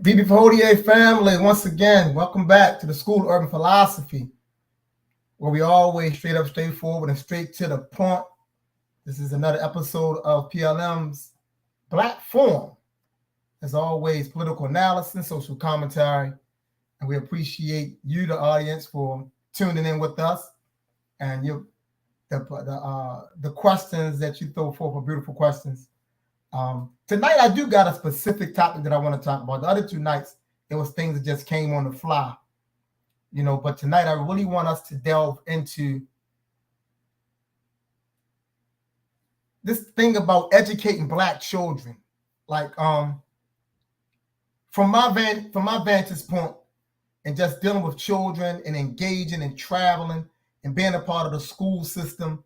BB4ODA family, once again, welcome back to the School of Urban Philosophy, where we always straight up, straightforward, and straight to the point. This is another episode of PLM's Black Forum. As always, political analysis, social commentary, and we appreciate you, the audience, for tuning in with us and the questions that you throw forth are beautiful questions. Tonight, I do got a specific topic that I want to talk about. The other two nights, it was things that just came on the fly, but tonight I really want us to delve into this thing about educating Black children. Like, from my vantage point, and just dealing with children and engaging and traveling and being a part of the school system,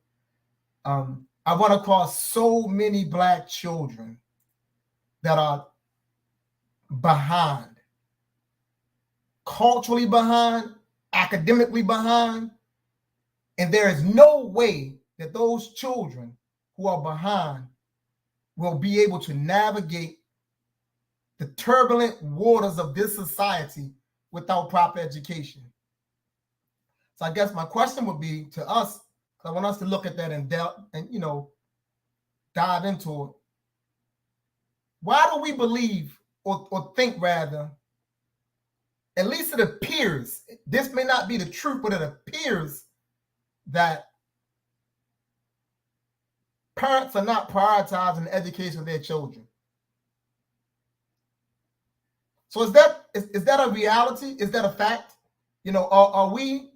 I run across so many Black children that are behind, culturally behind, academically behind, and there is no way that those children who are behind will be able to navigate the turbulent waters of this society without proper education. So I guess my question would be to us, because I want us to look at that and dive into it. Why do we believe, or think rather, at least it appears, this may not be the truth, but it appears that parents are not prioritizing the education of their children? So is that a reality? Is that a fact? Are we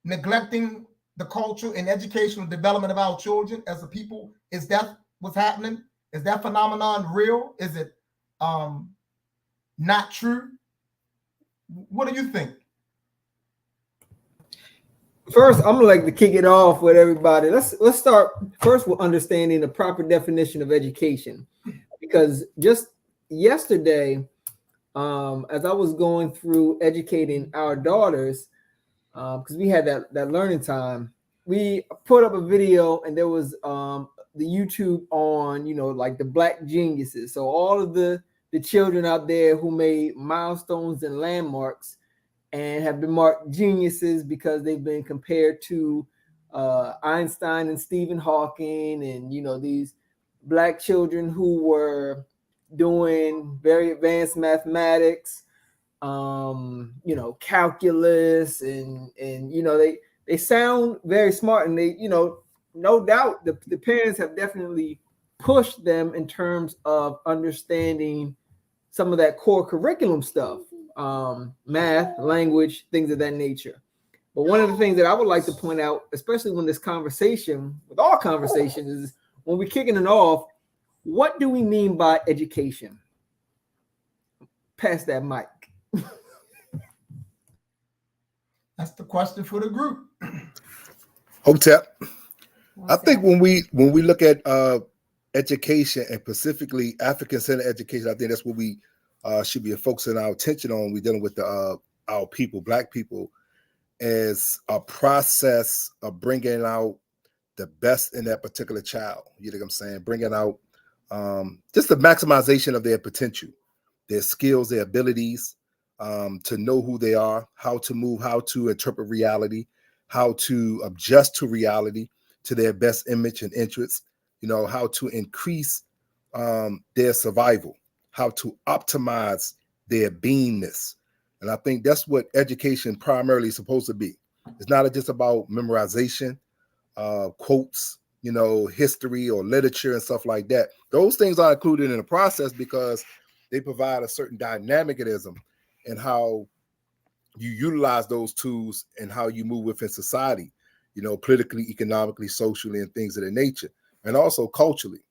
neglecting the culture and educational development of our children as a people? Is that what's happening? Is that phenomenon real? Is it not true? What do you think? First, I'm gonna like to kick it off with everybody. Let's start first with understanding the proper definition of education, because just yesterday, as I was going through educating our daughters, because we had that learning time, we put up a video, and there was the YouTube on, like the Black geniuses. So all of the children out there who made milestones and landmarks and have been marked geniuses because they've been compared to Einstein and Stephen Hawking, and these Black children who were doing very advanced mathematics, calculus, and they sound very smart, and they, no doubt the parents have definitely pushed them in terms of understanding some of that core curriculum stuff, math, language, things of that nature. But one of the things that I would like to point out, especially when this conversation, with all conversations, is when we're kicking it off, what do we mean by education? Pass that mic. That's the question for the group. Hotep. I think when we look at education, and specifically African-centered education, I think that's what we should be focusing our attention on. We're dealing with our people, Black people, as a process of bringing out the best in that particular child. You know what I'm saying? Bringing out just the maximization of their potential, their skills, their abilities, to know who they are, how to move, how to interpret reality, how to adjust to reality, to their best image and interests, how to increase their survival, how to optimize their beingness. And I think that's what education primarily is supposed to be. It's not just about memorization, quotes, history or literature and stuff like that. Those things are included in the process because they provide a certain dynamicism in how you utilize those tools and how you move within society, politically, economically, socially, and things of that nature, and also culturally.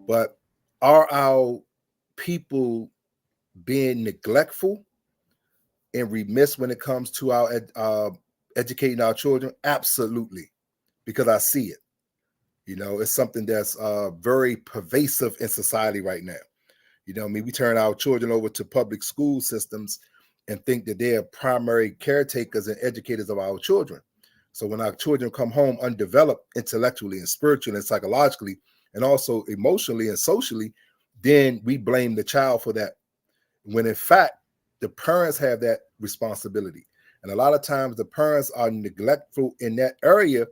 But are our people being neglectful and remiss when it comes to our educating our children? Absolutely, because I see it. It's something that's very pervasive in society right now. We turn our children over to public school systems and think that they are primary caretakers and educators of our children. So when our children come home undeveloped intellectually and spiritually and psychologically, and also emotionally and socially, then we blame the child for that. When in fact, the parents have that responsibility. And a lot of times the parents are neglectful in that area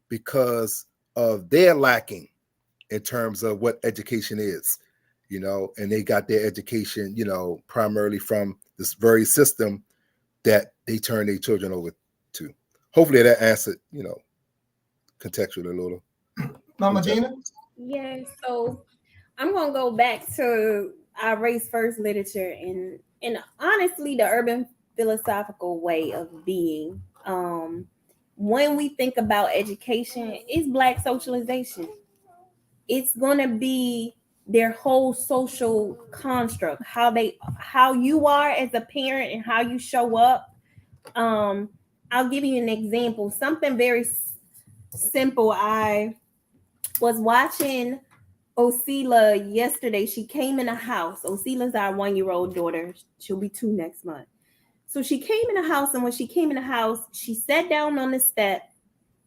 because of their lacking in terms of what education is, and they got their education, primarily from this very system that they turn their children over to. Hopefully that answered, contextually a little. Mama Dina? Yeah, so I'm gonna go back to our race first literature and honestly the urban philosophical way of being. When we think about education, it's Black socialization. It's gonna be their whole social construct, how you are as a parent and how you show up. I'll give you an example, something very simple. I was watching Osila yesterday. She came in the house. Osila's our 1-year-old daughter. She'll be 2 next month. So she came in the house, and when she came in the house, she sat down on the step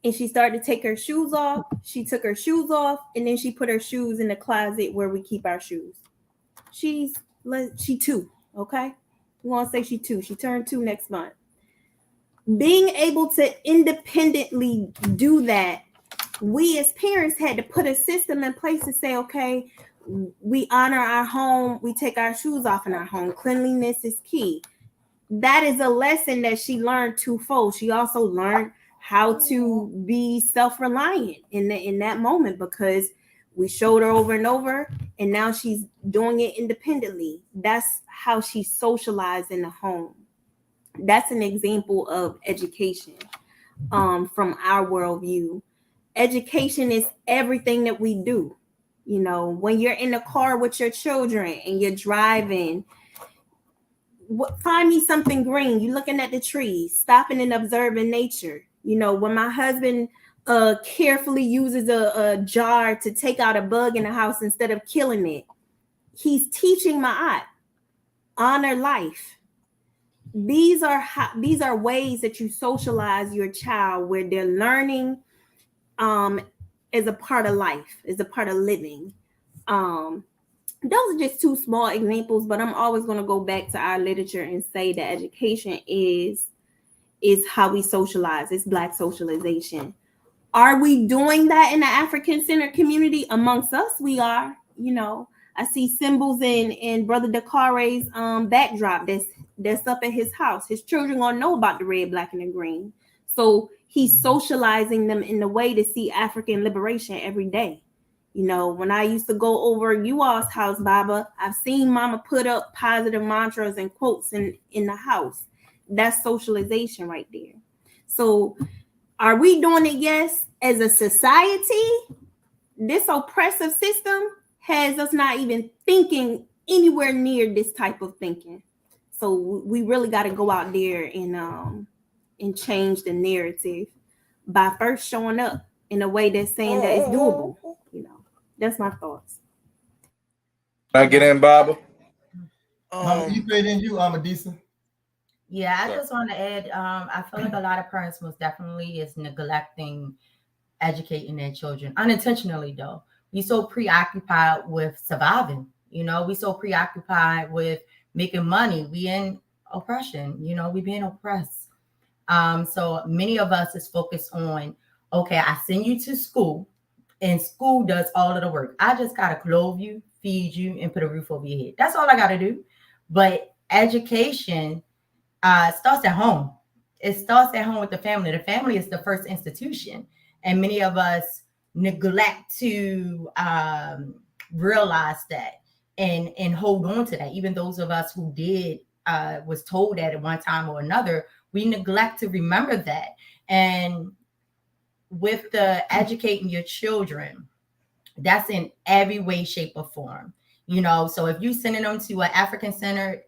and she started to take her shoes off. She took her shoes off, and then she put her shoes in the closet where we keep our shoes. She 2, okay? We want to say she 2. She turned 2 next month. Being able to independently do that, we as parents had to put a system in place to say, okay, we honor our home, we take our shoes off in our home. Cleanliness is key. That is a lesson that she learned twofold. She also learned how to be self-reliant in that moment, because we showed her over and over, and now she's doing it independently. That's how she socialized in the home. That's an example of education from our worldview. Education is everything that we do. When you're in the car with your children and you're driving, find me something green. You're looking at the trees, stopping and observing nature. When my husband carefully uses a jar to take out a bug in the house instead of killing it, he's teaching my honor life. These are ways that you socialize your child, where they're learning as a part of life, as a part of living. Those are just 2 small examples, but I'm always going to go back to our literature and say that education is how we socialize. It's Black socialization. Are we doing that in the African-centered community? Amongst us, we are. I see symbols in Brother Dakare's backdrop that's up at his house. His children gonna know about the red, black, and the green. So he's socializing them in the way to see African liberation every day. When I used to go over you all's house, Baba, I've seen Mama put up positive mantras and quotes in the house. That's socialization right there. So are we doing it? Yes. As a society, this oppressive system has us not even thinking anywhere near this type of thinking. So we really got to go out there and change the narrative by first showing up in a way that's saying that it's doable. That's my thoughts. Can I get in, Baba? You played in you, Amadisa. Yeah, I just want to add, I feel like a lot of parents most definitely is neglecting educating their children, unintentionally though. We so preoccupied with surviving, we so preoccupied with making money. We in oppression, we being oppressed. So many of us is focused on, okay, I send you to school and school does all of the work. I just got to clothe you, feed you, and put a roof over your head. That's all I got to do. But education starts at home. It starts at home with the family. The family is the first institution. And many of us neglect to realize that and hold on to that. Even those of us who was told that at one time or another, we neglect to remember that. And with the educating your children, that's in every way, shape, or form. So if you're sending them to an African-centered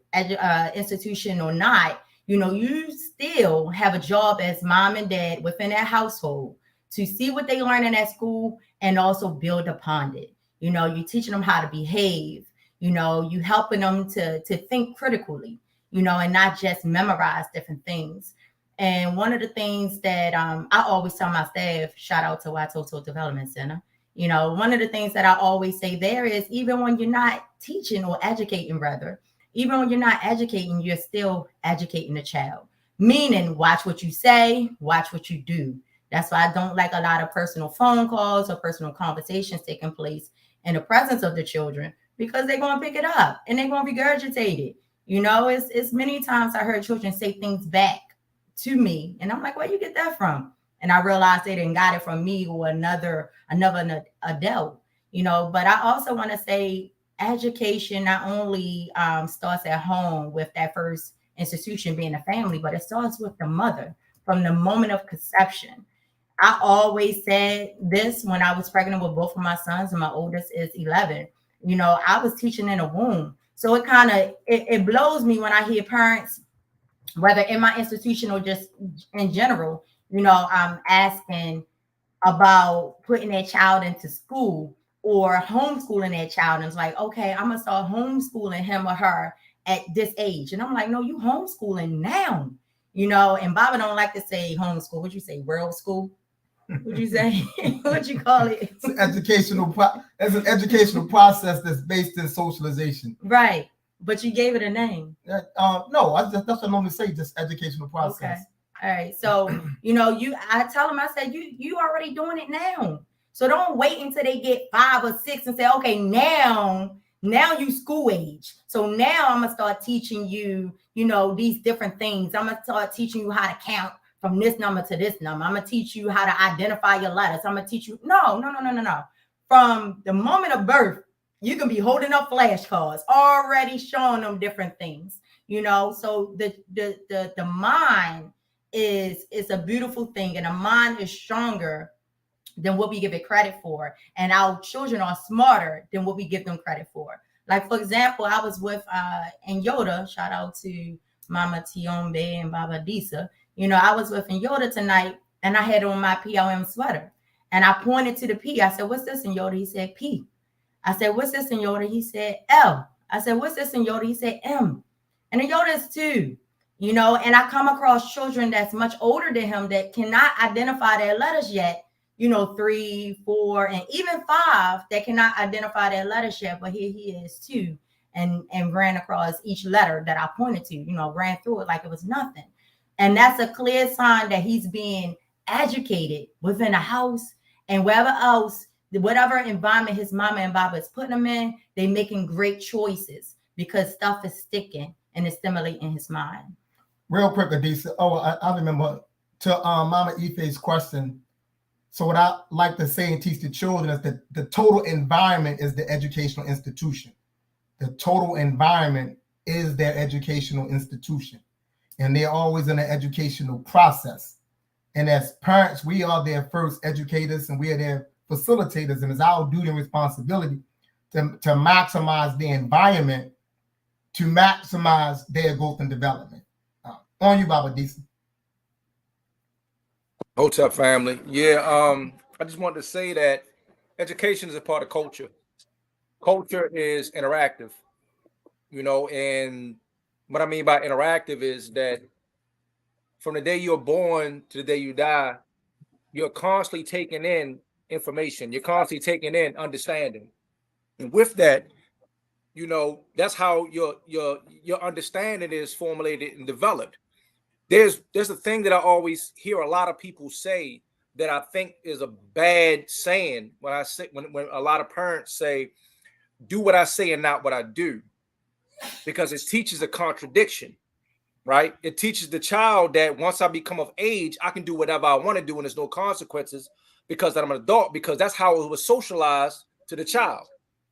institution or not, you still have a job as mom and dad within that household to see what they learn in that school and also build upon it. You're teaching them how to behave, you helping them to think critically, and not just memorize different things. And one of the things that I always tell my staff, shout out to Watoto Development Center, You know, one of the things that I always say there is, even when you're not teaching or educating, rather, even when you're not educating, you're still educating the child. Meaning, watch what you say, watch what you do. That's why I don't like a lot of personal phone calls or personal conversations taking place in the presence of the children, because they're going to pick it up and they're going to regurgitate it. You know, it's many times I heard children say things back to me, and I'm like, where you get that from? And I realized they didn't got it from me or another adult. You know, but I also want to say education not only starts at home with that first institution being a family, but it starts with the mother from the moment of conception. I always said this when I was pregnant with both of my sons, and my oldest is 11. You know, I was teaching in a womb. So it kind of, it blows me when I hear parents, whether in my institution or just in general, you know, I'm asking about putting their child into school or homeschooling their child. And it's like, okay, I'm going to start homeschooling him or her at this age. And I'm like, no, you homeschooling now, you know. And Baba don't like to say homeschool. What'd you say? World school? What'd you say? What'd you call it? It's an educational process that's based in socialization. Right. But you gave it a name. No, that's what I normally say, just educational process. Okay. All right. So, you know, I tell them, I said, you already doing it now. So don't wait until they get 5 or 6 and say, okay, now you school age. So now I'm going to start teaching you, you know, these different things. I'm going to start teaching you how to count from this number to this number. I'm going to teach you how to identify your letters. I'm going to teach you. No. From the moment of birth, you can be holding up flashcards, already showing them different things, you know. So the mind is a beautiful thing, and a mind is stronger than what we give it credit for. And our children are smarter than what we give them credit for. Like, for example, I was with Yoda, shout out to Mama Tiombe and Baba Disa. You know, I was with Yoda tonight, and I had on my PLM sweater. And I pointed to the P. I said, what's this in Yoda? He said, P. I said, what's this in Yoda? He said, L. I said, what's this in Yoda? He said, M. And in Yoda is 2. You know, and I come across children that's much older than him that cannot identify their letters yet. You know, 3, 4, and even 5 that cannot identify their letters yet. But here he is 2, and ran across each letter that I pointed to, you know, ran through it like it was nothing. And that's a clear sign that he's being educated within a house and wherever else, whatever environment his mama and Baba is putting him in, they making great choices because stuff is sticking and it's stimulating his mind. Real quick, Adisa. Oh, I remember to Mama Ife's question. So what I like to say and teach the children is that the total environment is the educational institution. The total environment is their educational institution. And they're always in an educational process. And as parents, we are their first educators and we are their facilitators. And it's our duty and responsibility to maximize the environment, to maximize their growth and development. On you, Baba Disa. Hotel family. Yeah, I just wanted to say that education is a part of culture. Culture is interactive, you know, and what I mean by interactive is that from the day you're born to the day you die, you're constantly taking in information. You're constantly taking in understanding. And with that, you know, that's how your understanding is formulated and developed. There's a thing that I always hear a lot of people say that I think is a bad saying when a lot of parents say, do what I say and not what I do, because it teaches a contradiction, right? It teaches the child that once I become of age, I can do whatever I want to do and there's no consequences because I'm an adult, because that's how it was socialized to the child,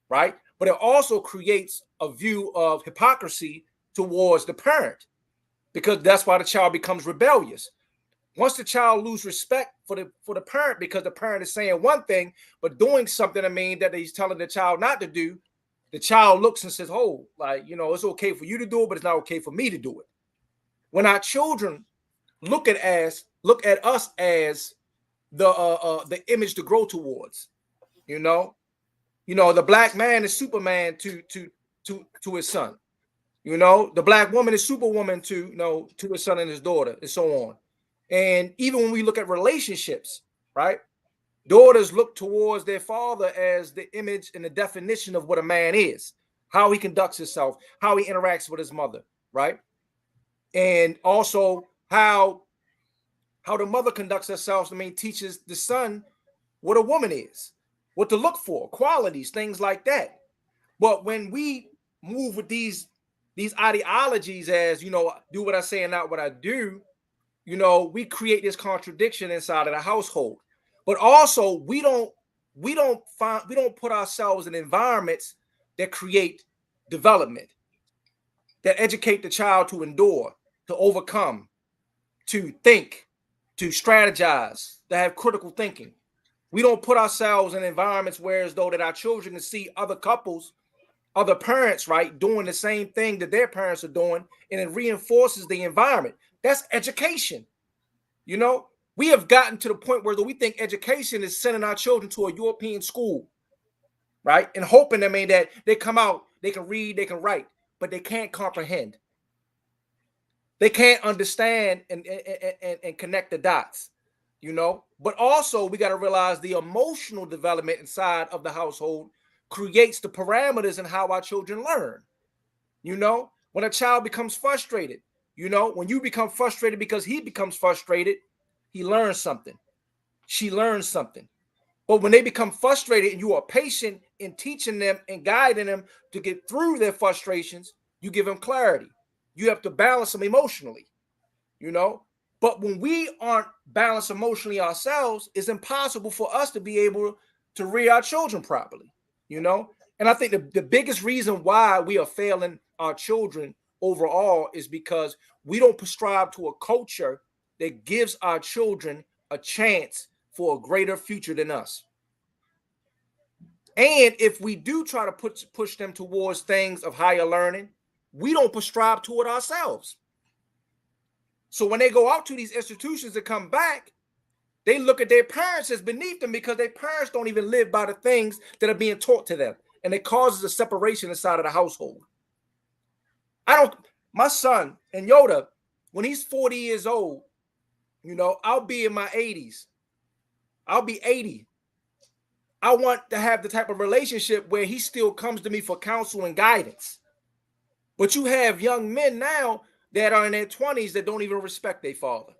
right? But it also creates a view of hypocrisy towards the parent, because that's why the child becomes rebellious. Once the child loses respect for the parent because the parent is saying one thing but doing something, I mean, that he's telling the child not to do, the child looks and says, oh, like, you know, it's okay for you to do it, but it's not okay for me to do it. When our children look at us as the image to grow towards, you know, the black man is Superman to his son. You know, the black woman is Superwoman to his son and his daughter, and so on. And even when we look at relationships, right? Daughters look towards their father as the image and the definition of what a man is, how he conducts himself, how he interacts with his mother, right? And also how the mother conducts herself, teaches the son what a woman is, what to look for, qualities, things like that. But when we move with these ideologies as, do what I say and not what I do, we create this contradiction inside of the household. But also we don't put ourselves in environments that create development, that educate the child to endure, to overcome, to think, to strategize, to have critical thinking. We don't put ourselves in environments where as though that our children can see other couples, other parents, right, doing the same thing that their parents are doing, and it reinforces the environment. That's education. We have gotten to the point where we think education is sending our children to a European school, right, and hoping, that they come out, they can read, they can write, but they can't comprehend. They can't understand and connect the dots, But also, we got to realize the emotional development inside of the household creates the parameters in how our children learn. When a child becomes frustrated, when you become frustrated because he becomes frustrated, he learns something. She learns something. But when they become frustrated and you are patient in teaching them and guiding them to get through their frustrations, you give them clarity. You have to balance them emotionally, But when we aren't balanced emotionally ourselves, it's impossible for us to be able to rear our children properly, And I think the biggest reason why we are failing our children overall is because we don't prescribe to a culture that gives our children a chance for a greater future than us. And if we do try to push them towards things of higher learning, we don't prescribe to it ourselves. So when they go out to these institutions and come back, they look at their parents as beneath them because their parents don't even live by the things that are being taught to them. And it causes a separation inside of the household. My son and Yoda, when he's 40 years old, I'll be in my 80s. I'll be 80. I want to have the type of relationship where he still comes to me for counsel and guidance. But you have young men now that are in their 20s that don't even respect their father,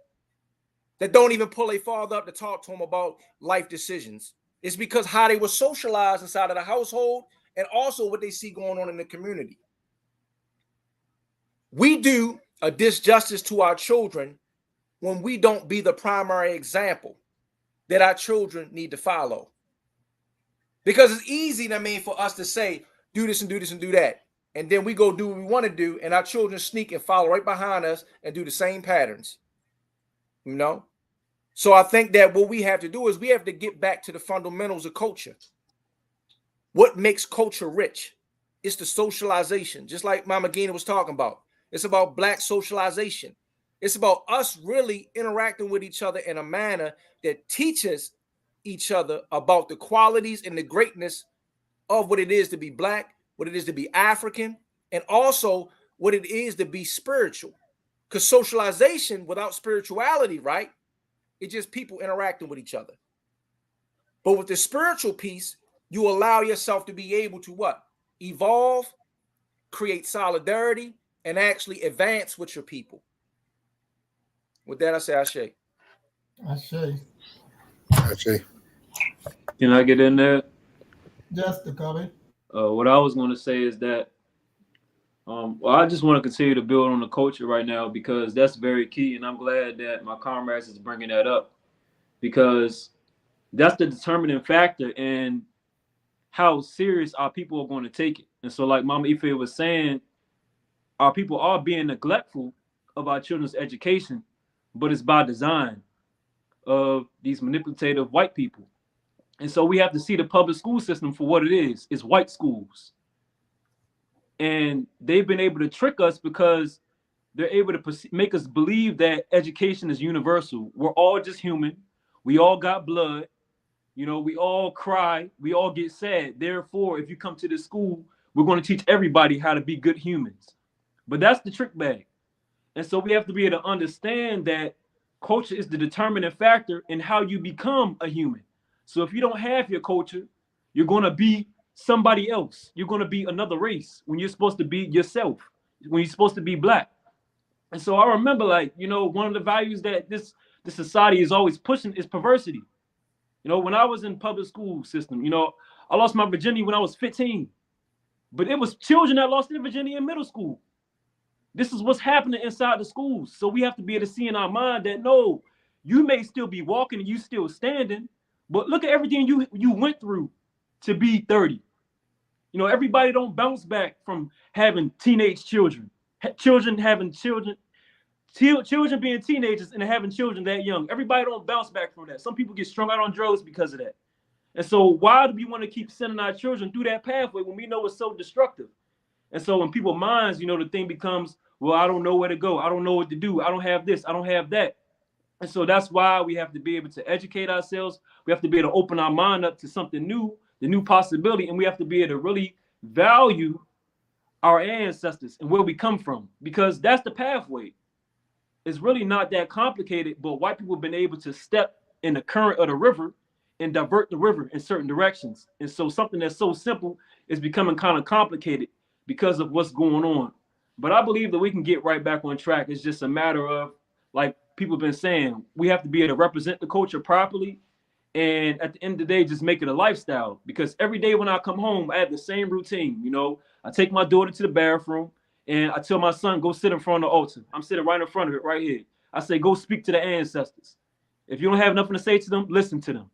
that don't even pull their father up to talk to him about life decisions. It's because how they were socialized inside of the household and also what they see going on in the community. We do a disjustice to our children when we don't be the primary example that our children need to follow. Because it's easy, for us to say, do this and do this and do that. And then we go do what we want to do, and our children sneak and follow right behind us and do the same patterns. So I think that what we have to do is we have to get back to the fundamentals of culture. What makes culture rich? It's the socialization, just like Mama Gina was talking about. It's about Black socialization. It's about us really interacting with each other in a manner that teaches each other about the qualities and the greatness of what it is to be Black, what it is to be African, and also what it is to be spiritual. Because socialization without spirituality, right? It's just people interacting with each other. But with the spiritual piece, you allow yourself to be able to what? Evolve, create solidarity, and actually advance with your people. With that, I say Ashe. Ashe. Ashe. Can I get in there? Just the copy. What I was going to say is that, I just want to continue to build on the culture right now because that's very key, and I'm glad that my comrades is bringing that up because that's the determining factor in how serious our people are going to take it. And so, like Mama Ife was saying, our people are being neglectful of our children's education, but it's by design of these manipulative white people. And so we have to see the public school system for what it is. It's white schools. And they've been able to trick us because they're able to make us believe that education is universal. We're all just human. We all got blood. We all cry. We all get sad. Therefore, if you come to this school, we're going to teach everybody how to be good humans. But that's the trick bag. And so we have to be able to understand that culture is the determining factor in how you become a human. So if you don't have your culture, you're going to be somebody else. You're going to be another race when you're supposed to be yourself, when you're supposed to be black. And so I remember, like, you know, one of the values that this society is always pushing is perversity. You know, when I was in public school system, you know, I lost my virginity when I was 15, but it was children that lost their virginity in middle school. This is what's happening inside the schools. So we have to be able to see in our mind that, no, you may still be walking and you still standing, but look at everything you went through to be 30. You know, everybody don't bounce back from having teenage children, children having children being teenagers and having children that young. Everybody don't bounce back from that. Some people get strung out on drugs because of that. And so why do we want to keep sending our children through that pathway when we know it's so destructive? And so in people's minds, you know, the thing becomes, well, I don't know where to go. I don't know what to do. I don't have this. I don't have that. And so that's why we have to be able to educate ourselves. We have to be able to open our mind up to something new, the new possibility. And we have to be able to really value our ancestors and where we come from, because that's the pathway. It's really not that complicated, but white people have been able to step in the current of the river and divert the river in certain directions. And so something that's so simple is becoming kind of complicated because of what's going on. But I believe that we can get right back on track. It's just a matter of, like people have been saying, we have to be able to represent the culture properly. And at the end of the day, just make it a lifestyle. Because every day when I come home, I have the same routine. You know, I take my daughter to the bathroom and I tell my son, go sit in front of the altar. I'm sitting right in front of it right here. I say, go speak to the ancestors. If you don't have nothing to say to them, listen to them.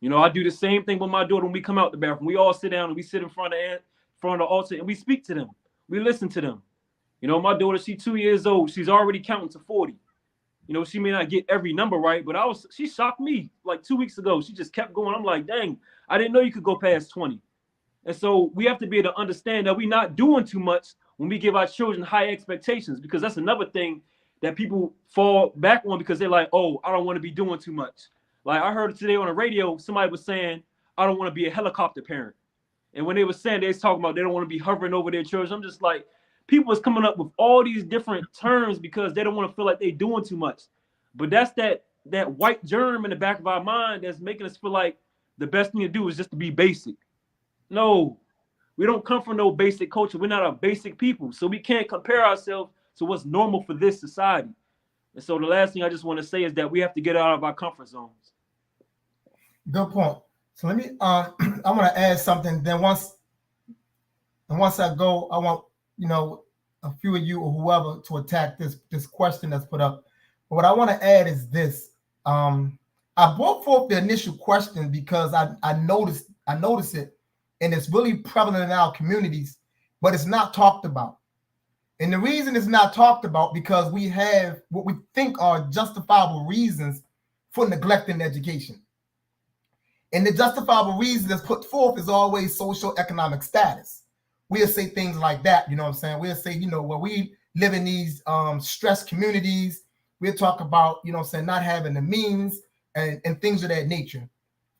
You know, I do the same thing with my daughter when we come out the bathroom. We all sit down and we sit in front of the altar and we speak to them. We listen to them. You know, my daughter, she's 2 years old. She's already counting to 40. You know, she may not get every number right, but she shocked me like 2 weeks ago. She just kept going. I'm like, dang, I didn't know you could go past 20. And so we have to be able to understand that we're not doing too much when we give our children high expectations, because that's another thing that people fall back on, because they're like, oh, I don't want to be doing too much. Like I heard today on the radio, somebody was saying, I don't want to be a helicopter parent. And when they were saying, they was talking about they don't want to be hovering over their children. I'm just like, people is coming up with all these different terms because they don't want to feel like they're doing too much. But that's that white germ in the back of our mind that's making us feel like the best thing to do is just to be basic. No, we don't come from no basic culture. We're not a basic people. So we can't compare ourselves to what's normal for this society. And so the last thing I just want to say is that we have to get out of our comfort zones. Good point. So let me I'm gonna add something. Then once I go, I want, you know, a few of you or whoever to attack this question that's put up. But what I want to add is this. I brought forth the initial question because I noticed it, and it's really prevalent in our communities, but it's not talked about. And the reason it's not talked about because we have what we think are justifiable reasons for neglecting education. And the justifiable reason that's put forth is always social economic status. We'll say things like that, you know what I'm saying? We'll say, you know, well, we live in these stressed communities. We'll talk about, you know what I'm saying, not having the means and things of that nature.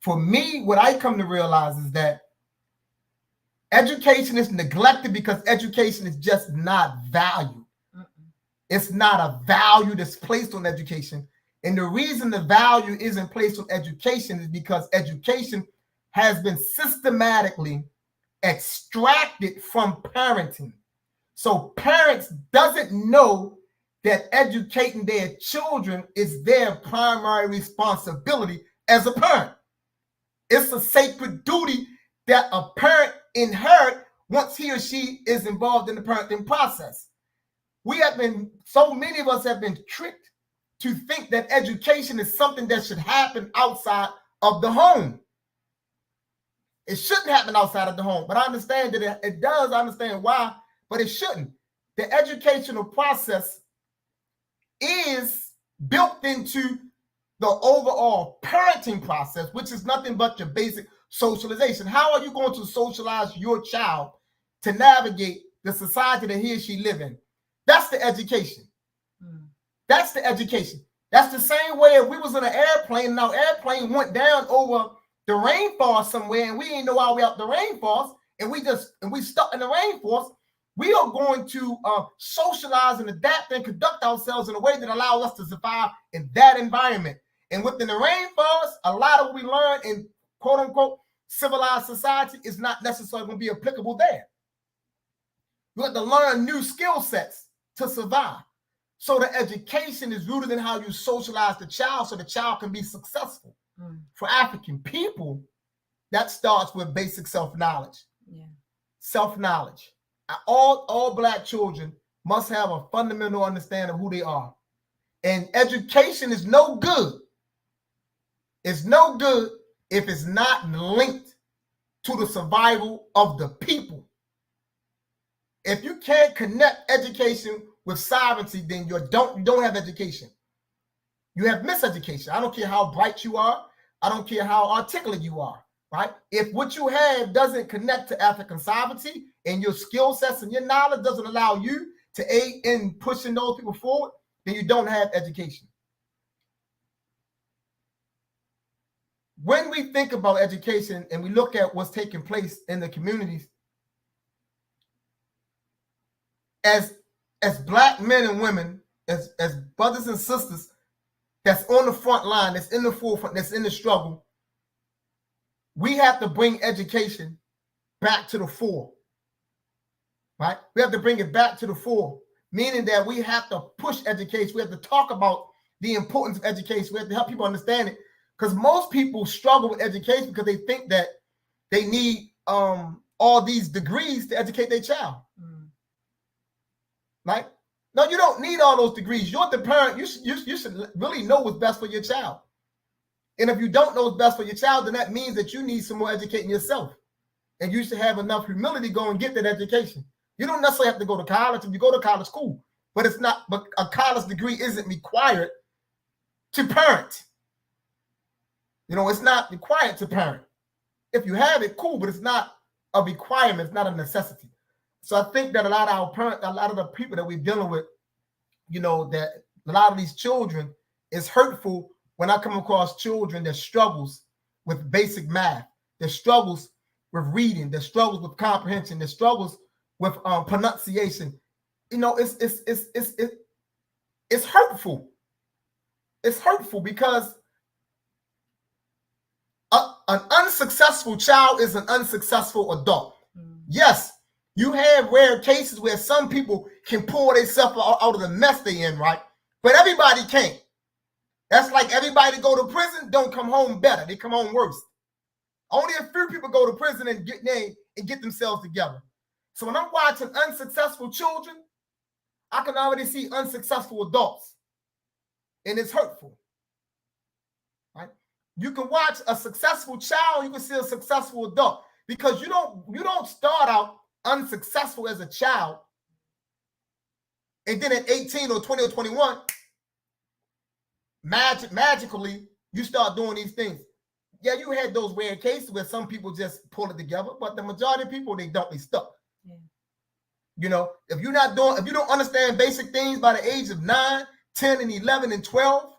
For me, what I come to realize is that education is neglected because education is just not valued. It's not a value that's placed on education. And the reason the value isn't placed on education is because education has been systematically extracted from parenting. So parents doesn't know that educating their children is their primary responsibility as a parent. It's a sacred duty that a parent inherits once he or she is involved in the parenting process. So many of us have been tricked to think that education is something that should happen outside of the home. It shouldn't happen outside of the home, but I understand that it does. I understand why, but it shouldn't. The educational process is built into the overall parenting process, which is nothing but your basic socialization. How are you going to socialize your child to navigate the society that he or she live in? That's the education. That's the education. That's the same way if we was in an airplane and our airplane went down over the rainforest somewhere and we didn't know our way out the rainforest and we stuck in the rainforest, we are going to socialize and adapt and conduct ourselves in a way that allows us to survive in that environment. And within the rainforest, a lot of what we learn in quote unquote civilized society is not necessarily going to be applicable there. You have to learn new skill sets to survive. So the education is rooted in how you socialize the child so the child can be successful. For African people, that starts with basic self-knowledge. Yeah. Self-knowledge. All Black children must have a fundamental understanding of who they are. And education is no good. It's no good if it's not linked to the survival of the people. If you can't connect education with sovereignty, then you don't have education. You have miseducation. I don't care how bright you are. I don't care how articulate you are, right? If what you have doesn't connect to African sovereignty and your skill sets and your knowledge doesn't allow you to aid in pushing those people forward, then you don't have education. When we think about education and we look at what's taking place in the communities, as Black men and women, as brothers and sisters that's on the front line, that's in the forefront, that's in the struggle, we have to bring education back to the fore, right? We have to bring it back to the fore, meaning that we have to push education. We have to talk about the importance of education. We have to help people understand it, because most people struggle with education because they think that they need all these degrees to educate their child. Right? No, you don't need all those degrees. You're the parent. You should really know what's best for your child. And if you don't know what's best for your child, then that means that you need some more educating yourself. And you should have enough humility to go and get that education. You don't necessarily have to go to college. If you go to college, cool. But a college degree isn't required to parent. You know, it's not required to parent. If you have it, cool, but it's not a requirement. It's not a necessity. So I think that a lot of the people that we're dealing with, you know, that a lot of these children, is hurtful when I come across children that struggles with basic math, that struggles with reading, that struggles with comprehension, that struggles with pronunciation. You know, it's hurtful. It's hurtful because an unsuccessful child is an unsuccessful adult. Yes. You have rare cases where some people can pull themselves out of the mess they're in, right? But everybody can't. That's like everybody go to prison, don't come home better. They come home worse. Only a few people go to prison and get themselves together. So when I'm watching unsuccessful children, I can already see unsuccessful adults. And it's hurtful. Right? You can watch a successful child, you can see a successful adult. Because you don't start out unsuccessful as a child, and then at 18 or 20 or 21, magically you start doing these things. Yeah, you had those rare cases where some people just pull it together, but the majority of people, they don't. They stuck. Yeah. You know, if you don't understand basic things by the age of 9, 10, and 11 and 12,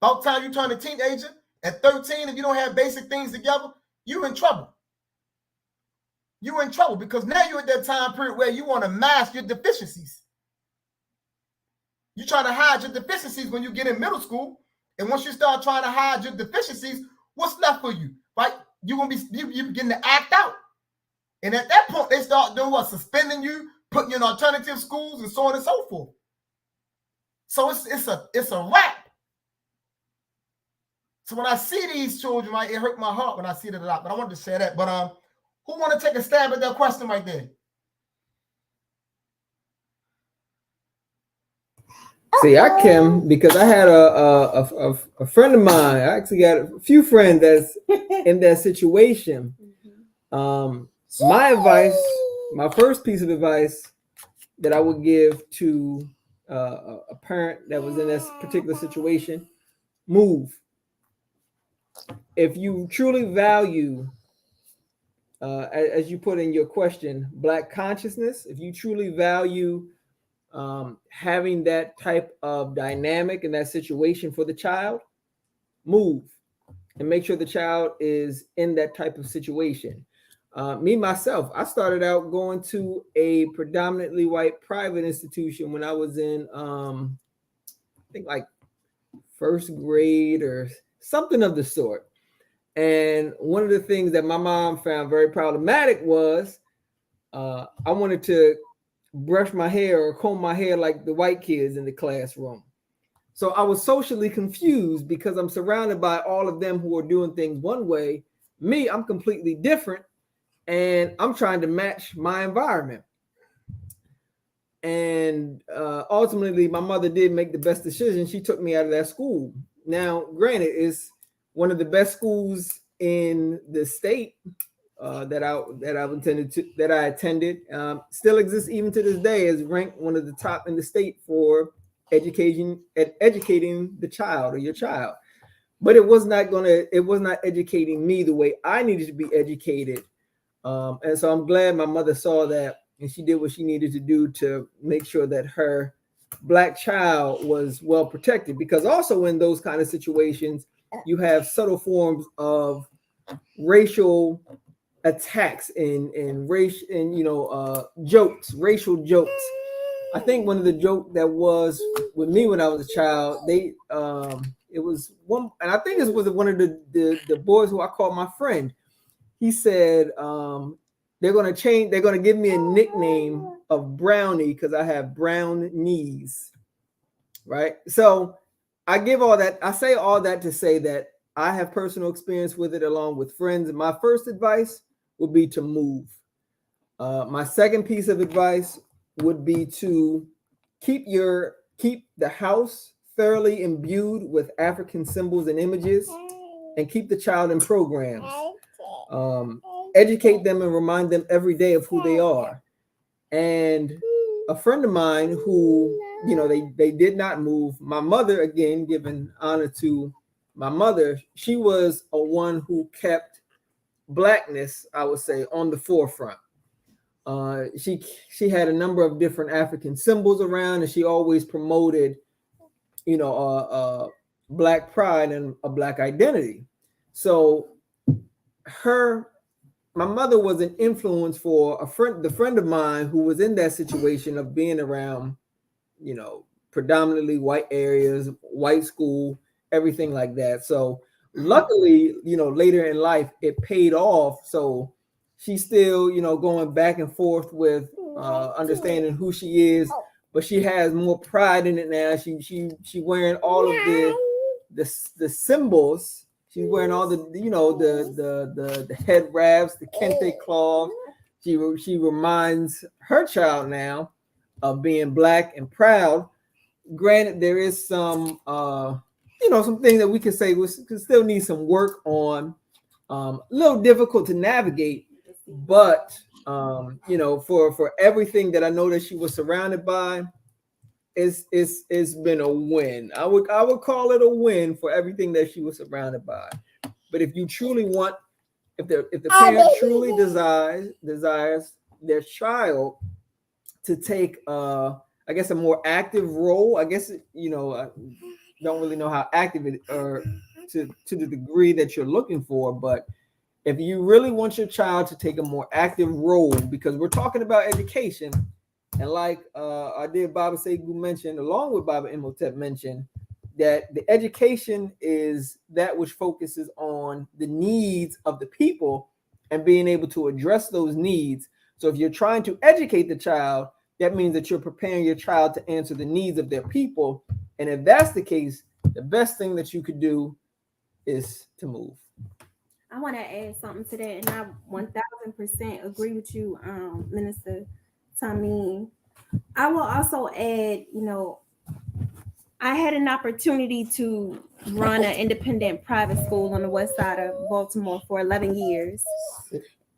about time you turn a teenager, at 13, if you don't have basic things together, you're in trouble. You're in trouble because now you're at that time period where you want to mask your deficiencies. You're trying to hide your deficiencies when you get in middle school. And once you start trying to hide your deficiencies, what's left for you, right? You begin to act out. And at that point, they start doing what? Suspending you, putting you in alternative schools and so on and so forth. So it's a wrap. So when I see these children, right, it hurt my heart when I see that a lot. But I wanted to share that. But who want to take a stab at that question right there? See, I can, because I had a friend of mine. I actually got a few friends that's in that situation. My advice, my first piece of advice that I would give to a parent that was in this particular situation: move. If you truly value, as you put in your question, Black consciousness, if you truly value having that type of dynamic in that situation for the child, move and make sure the child is in that type of situation. Me, myself, I started out going to a predominantly white private institution when I was in, I think like first grade or something of the sort. And one of the things that my mom found very problematic was I wanted to brush my hair or comb my hair like the white kids in the classroom. So I was socially confused because I'm surrounded by all of them who are doing things one way. Me, I'm completely different, and I'm trying to match my environment. And ultimately, my mother did make the best decision. She took me out of that school. Now, granted, it's one of the best schools in the state that I attended. Still exists even to this day as ranked one of the top in the state for educating the child or your child. But it was not educating me the way I needed to be educated. And so I'm glad my mother saw that, and she did what she needed to do to make sure that her Black child was well protected. Because also in those kind of situations, you have subtle forms of racial attacks and race and jokes, racial jokes. I think one of the joke that was with me when I was a child, it was one, and I think it was one of the boys who I called my friend. He said they're gonna give me a nickname of Brownie because I have brown knees. Right. So I say all that to say that I have personal experience with it along with friends. And my first advice would be to move. My second piece of advice would be to keep the house thoroughly imbued with African symbols and images, and keep the child in programs. Educate them and remind them every day of who they are. And a friend of mine who, they did not move. My mother, again, giving honor to my mother, she was a one who kept Blackness, I would say, on the forefront. She had a number of different African symbols around, and she always promoted, Black pride and a Black identity. So my mother was an influence for the friend of mine who was in that situation of being around, predominantly white areas, white school, everything like that. So luckily, later in life, it paid off. So she's still, going back and forth with understanding who she is, but she has more pride in it now. She wearing all of the symbols. She's wearing all the head wraps, the kente cloth. She reminds her child now of being Black and proud. Granted, there is some some things that we can say we still need some work on. A little difficult to navigate, but for everything that I know that she was surrounded by, it's been a win. I would call it a win for everything that she was surrounded by. But if you truly want, if the parent truly desires their child to take I guess a more active role, I guess I don't really know how active it or to the degree that you're looking for, but if you really want your child to take a more active role, because we're talking about education, and like our dear Baba Segu mentioned, along with Baba Imhotep mentioned, that the education is that which focuses on the needs of the people and being able to address those needs. So if you're trying to educate the child, that means that you're preparing your child to answer the needs of their people. And if that's the case, the best thing that you could do is to move. I want to add something to that, and I 1000% agree with you, Minister Tommy. I will also add, I had an opportunity to run an independent private school on the west side of Baltimore for 11 years.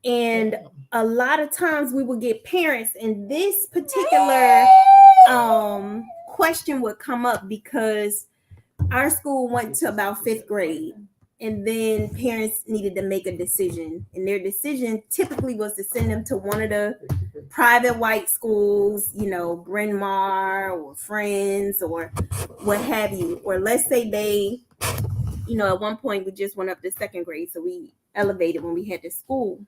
And a lot of times we would get parents, and this particular question would come up because our school went to about 5th grade. And then parents needed to make a decision. And their decision typically was to send them to one of the private white schools, Bryn Mawr or Friends or what have you. Or let's say they, at one point we just went up to 2nd grade. So we elevated when we had this school.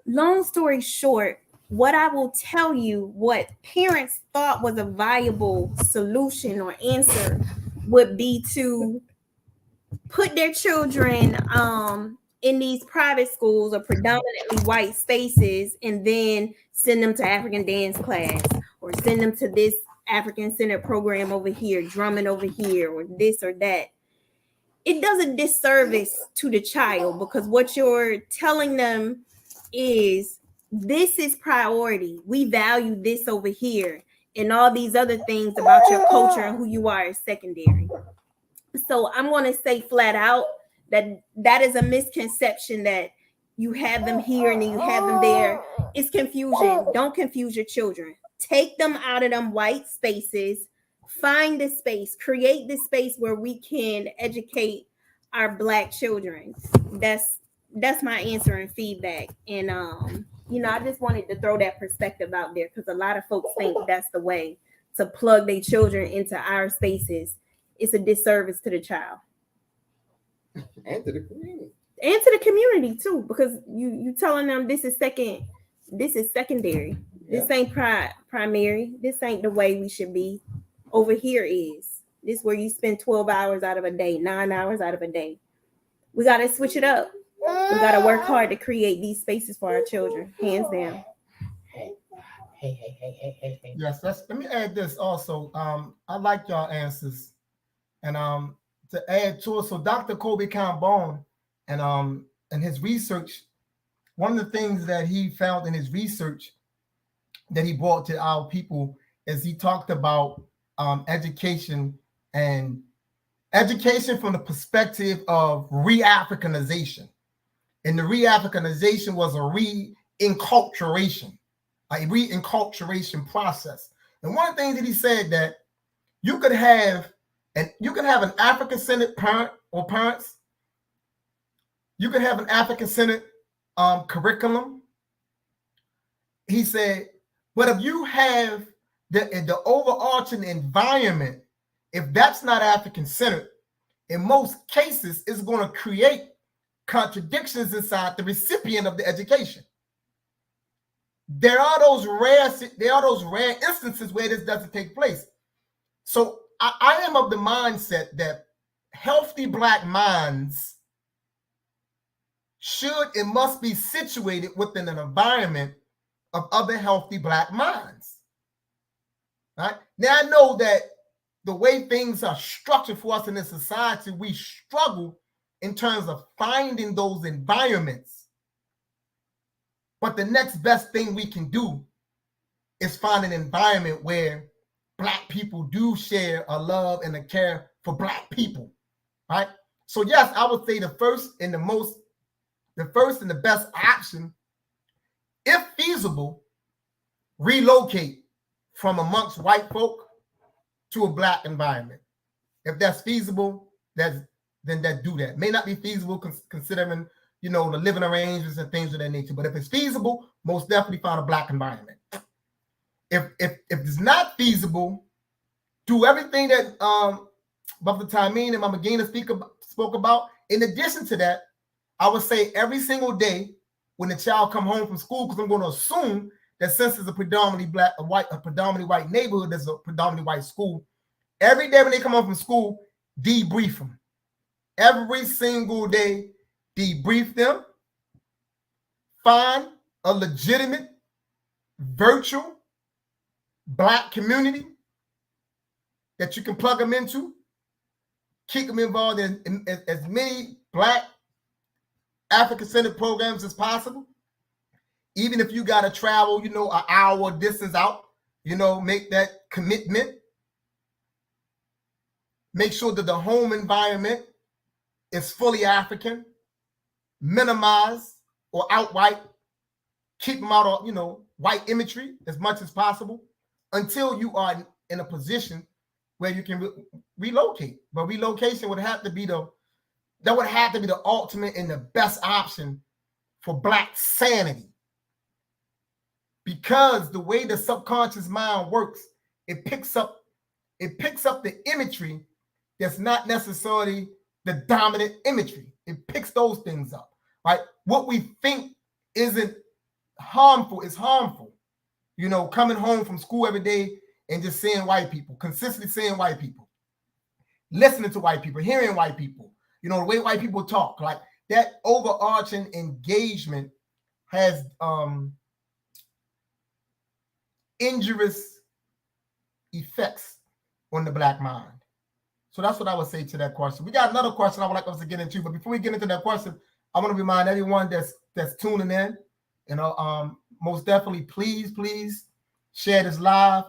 Long story short, what I will tell you, what parents thought was a viable solution or answer would be to put their children in these private schools or predominantly white spaces, and then send them to African dance class, or send them to this African Center program over here, drumming over here, or this or that. It does a disservice to the child, because what you're telling them is, this is priority. We value this over here, and all these other things about your culture and who you are is secondary. So I'm going to say flat out that is a misconception, that you have them here and then you have them there. It's confusion. Don't confuse your children. Take them out of them white spaces. Find the space. Create the space where we can educate our Black children. That's my answer and feedback. And I just wanted to throw that perspective out there, because a lot of folks think that's the way to plug their children into our spaces. It's a disservice to the child And to the community. and to the community too, because you telling them this is secondary. This ain't primary. This ain't the way we should be. Over here is this where you spend 12 hours out of a day, 9 hours out of a day. We got to switch it up. We got to work hard to create these spaces for our children, hands down. Hey. Yes, let me add this also. I like y'all answers. And to add to it, so Dr. Kobe Cambone and his research, one of the things that he found in his research that he brought to our people is he talked about education, and education from the perspective of re-Africanization. And the re-Africanization was a re-enculturation process. And one of the things that he said, that you could have an African-centered parent or parents. You could have an African-centered curriculum. He said, but if you have the overarching environment, if that's not African-centered, in most cases, it's going to create contradictions inside the recipient of the education. There are those rare instances where this doesn't take place. So I am of the mindset that healthy Black minds should and must be situated within an environment of other healthy Black minds. Right? Now, I know that the way things are structured for us in this society, we struggle in terms of finding those environments. But the next best thing we can do is find an environment where Black people do share a love and a care for Black people, right? So yes, I would say the first and the best option, if feasible, relocate from amongst white folk to a Black environment. If that's feasible, then do that. May not be feasible considering the living arrangements and things of that nature, but if it's feasible, most definitely find a Black environment. If it's not feasible, do everything that Brother Tameen and Mama Gina spoke about. In addition to that, I would say every single day when the child come home from school, because I'm going to assume that since it's a predominantly white neighborhood, there's a predominantly white school. Every day when they come home from school, debrief them. Every single day, debrief them. Find a legitimate virtual Black community that you can plug them into. Keep them involved in as many Black African-centered programs as possible. Even if you got to travel, an hour distance out, make that commitment. Make sure that the home environment is fully African. Minimize or outright keep them out of, white imagery as much as possible until you are in a position where you can relocate. But relocation would have to be the ultimate and the best option for Black sanity. Because the way the subconscious mind works, it picks up the imagery that's not necessarily the dominant imagery. It picks those things up, right? What we think isn't harmful is harmful. Coming home from school every day and just seeing white people, consistently seeing white people. listening to white people, hearing white people, you know, the way white people talk, like that overarching engagement has injurious effects on the Black mind. So that's what I would say to that question. We got another question I would like us to get into, but before we get into that question, I want to remind everyone that's tuning in, you know, most definitely, please share this live,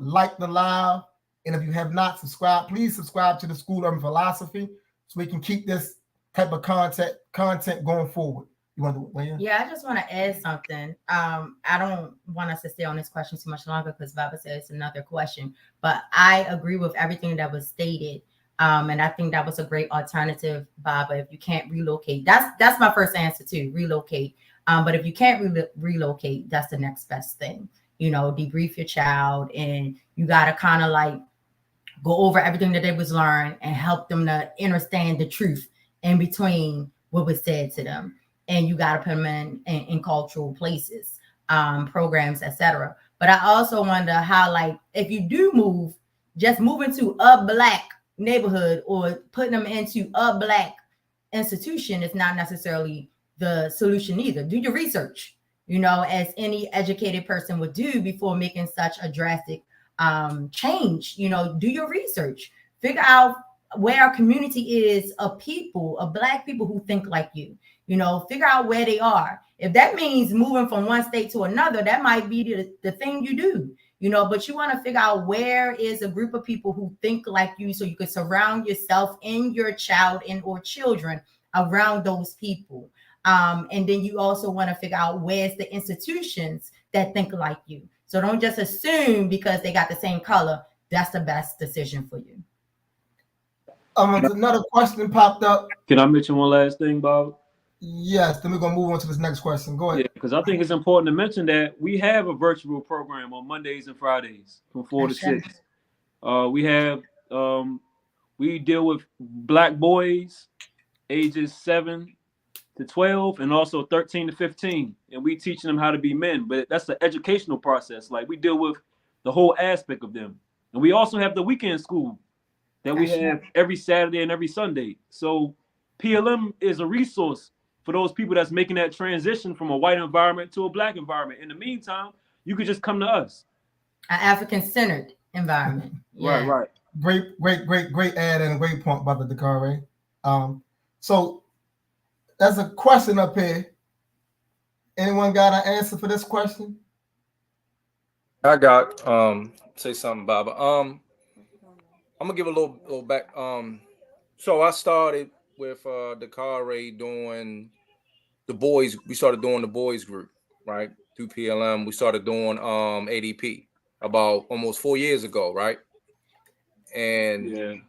like the live, and if you have not subscribed, please subscribe to the School Urban Philosophy so we can keep this type of content going forward. You want to weigh in? Yeah, I just want to add something. I don't want us to stay on this question too much longer because Baba said it's another question, but I agree with everything that was stated. And I think that was a great alternative, Baba. If you can't relocate, that's my first answer too, relocate. But if you can't relocate, that's the next best thing. You know, debrief your child, and you got to kind of like go over everything that they was learned and help them to understand the truth in between what was said to them. And you got to put them in cultural places, programs, etc. But I also wonder how, like, if you do move, just move into a Black neighborhood or putting them into a Black institution is not necessarily the solution either. Do your research, you know, as any educated person would do before making such a drastic change. You know, do your research, figure out where our community is of people, of Black people who think like you. You know, figure out where they are. If that means moving from one state to another, that might be the thing you do, you know, but you want to figure out where is a group of people who think like you so you can surround yourself and your child and or children around those people. And then you also want to figure out where's the institutions that think like you. So don't just assume because they got the same color, that's the best decision for you. Another question popped up. Can I mention one last thing, Bob? Yes, then we're gonna move on to this next question. Go ahead. Yeah, because I think it's important to mention that we have a virtual program on Mondays and Fridays from 4 to 6. We deal with Black boys ages 7 to 12 and also 13 to 15, and we teaching them how to be men. But that's the educational process. Like, we deal with the whole aspect of them, and we also have the weekend school that we have every Saturday and every Sunday. So PLM is a resource for those people that's making that transition from a white environment to a Black environment. In the meantime, you could just come to us. An African-centered environment. Yeah. Right. Great add and a great point, Brother Dakare. So there's a question up here. Anyone got an answer for this question? I got say something, Baba. I'm gonna give a little back. So I started with Dakare doing the boys. We started doing the boys group, right? Through PLM. We started doing ADP about almost 4 years ago, right? And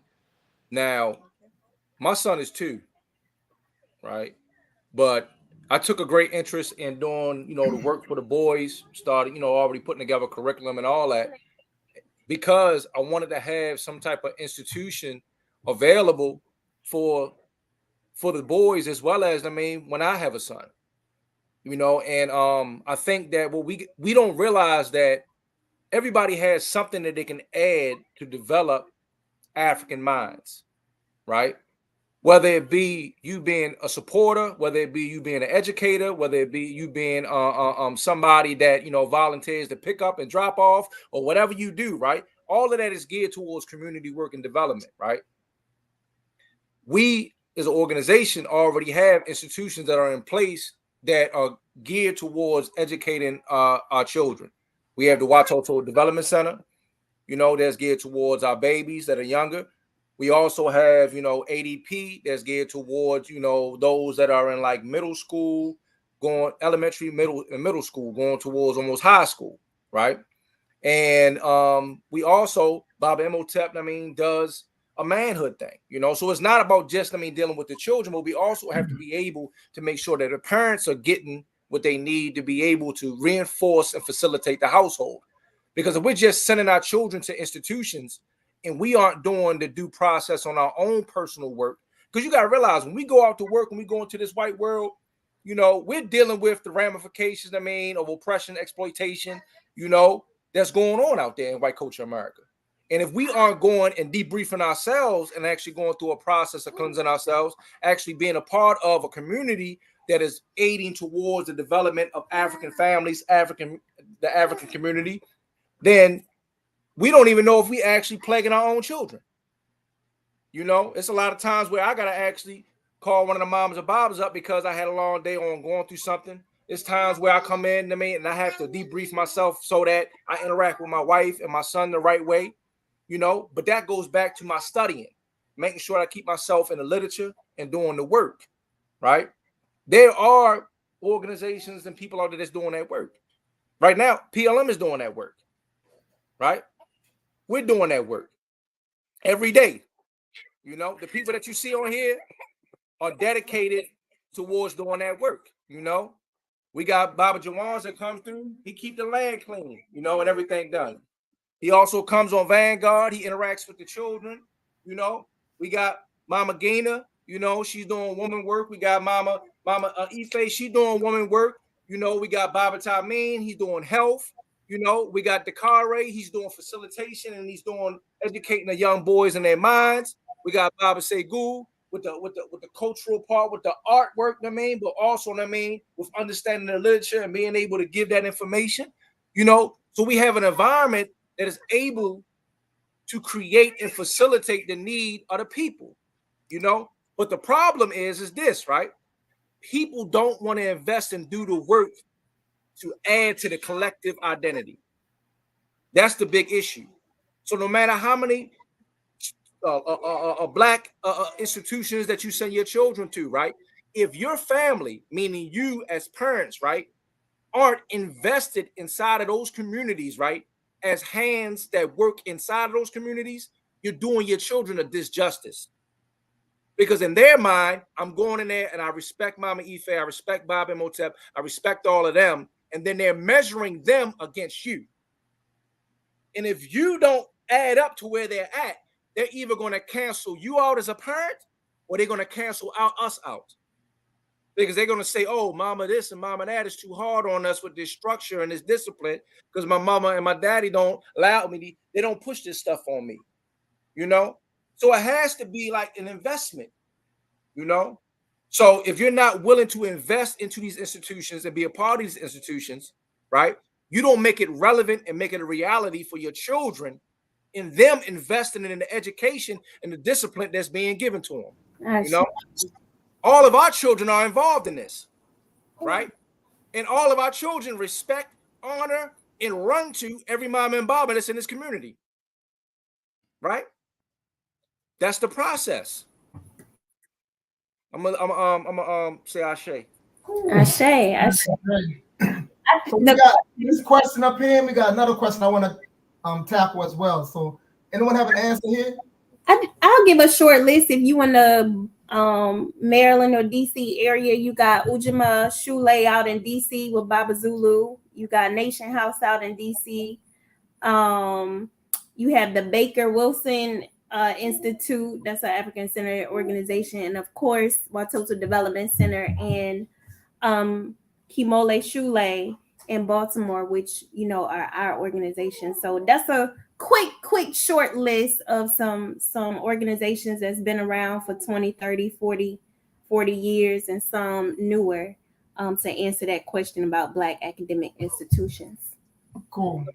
now my son is 2, right? But I took a great interest in doing, you know, the work for the boys, started, you know, already putting together curriculum and all that, because I wanted to have some type of institution available for the boys as well as, I mean, when I have a son, you know. And I think that what we don't realize that everybody has something that they can add to develop African minds, right? Whether it be you being a supporter, whether it be you being an educator, whether it be you being somebody that, you know, volunteers to pick up and drop off, or whatever you do, right? All of that is geared towards community work and development, right? We as an organization already have institutions that are in place that are geared towards educating our children. We have the Watoto Development Center, you know, that's geared towards our babies that are younger. We also have, you know, ADP that's geared towards, you know, those that are in like middle school, going elementary, middle school, going towards almost high school, right? And we also, Bob Imhotep, I mean, does a manhood thing, you know. So it's not about just, I mean, dealing with the children, but we also have to be able to make sure that the parents are getting what they need to be able to reinforce and facilitate the household. Because if we're just sending our children to institutions and we aren't doing the due process on our own personal work, because you got to realize when we go out to work and we go into this white world, you know, we're dealing with the ramifications, I mean, of oppression, exploitation, you know, that's going on out there in white culture America. And if we aren't going and debriefing ourselves and actually going through a process of cleansing ourselves, actually being a part of a community that is aiding towards the development of African families, the African community, then we don't even know if we actually plaguing our own children. You know, it's a lot of times where I gotta actually call one of the moms or bobs up because I had a long day on going through something. It's times where I come in to me and I have to debrief myself so that I interact with my wife and my son the right way. You know, but that goes back to my studying, making sure I keep myself in the literature and doing the work, right? There are organizations and people out there that's doing that work. Right now, PLM is doing that work, right? We're doing that work every day. You know, the people that you see on here are dedicated towards doing that work. You know, we got Baba Jawans that come through. He keep the land clean, you know, and everything done. He also comes on Vanguard. He interacts with the children. You know, we got Mama Gaina. You know, she's doing woman work. We got Mama Ife. She's doing woman work. You know, we got Baba Tameen. He's doing health. You know, we got Dakare. He's doing facilitation and he's doing educating the young boys in their minds. We got Baba Segu with the cultural part, with the artwork. I mean, but also with understanding the literature and being able to give that information. You know, so we have an environment that is able to create and facilitate the need of the people, you know. But the problem is this, right? People don't want to invest and do the work to add to the collective identity. That's the big issue. So no matter how many black institutions that you send your children to, right? If your family, meaning you as parents, right, aren't invested inside of those communities, right, as hands that work inside of those communities, you're doing your children a disjustice. Because in their mind, I'm going in there and I respect Mama Ife, I respect Bob and Motep, I respect all of them, and then they're measuring them against you. And if you don't add up to where they're at, they're either going to cancel you out as a parent or they're going to cancel us out. Because they're going to say, oh, mama this and mama that is too hard on us with this structure and this discipline because my mama and my daddy don't allow me. They don't push this stuff on me, you know? So it has to be like an investment, you know? So if you're not willing to invest into these institutions and be a part of these institutions, right, you don't make it relevant and make it a reality for your children in them investing in the education and the discipline that's being given to them, you know? All of our children are involved in this, right? And all of our children respect, honor, and run to every mom and baba that's in this community, right? That's the process. I'm gonna say Ashe. Ashe. So we got this question up here, and we got another question I want to tackle as well. So, anyone have an answer here? I'll give a short list. If you in the Maryland or DC area, you got Ujima Shule out in DC with Baba Zulu. You got Nation House out in DC. You have the Baker Wilson Institute. That's an African Center organization, and of course, Watoto Development Center and Kimole Shule in Baltimore, which you know are our organization. So that's a quick short list of some organizations that's been around for 20, 30, 40 years and some newer to answer that question about Black academic institutions. Cool.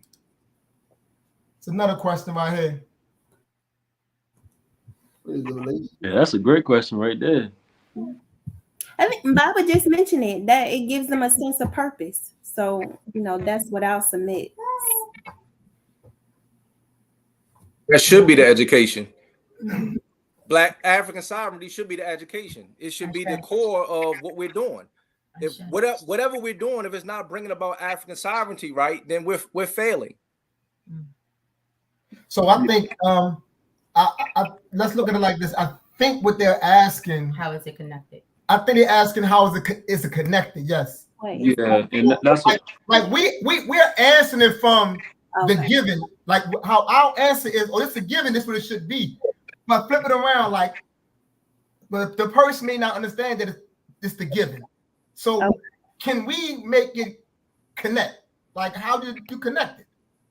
It's another question right here. Yeah, that's a great question right there. I think Baba just mentioned it, that it gives them a sense of purpose. So, you know, that's what I'll submit. That should be the education. Black African sovereignty should be the education. It should be the core of what we're doing. If whatever we're doing, if it's not bringing about African sovereignty, right, then we're failing. So I think let's look at it like this. I think what they're asking, how is it connected? I think they're asking how is it connected? Yes. Yeah, and that's like we're answering it from the given, like how our answer is. Oh, it's a given. This is what it should be. But flip it around, like, but the person may not understand that it's the given. So can we make it connect? Like, how did you connect it?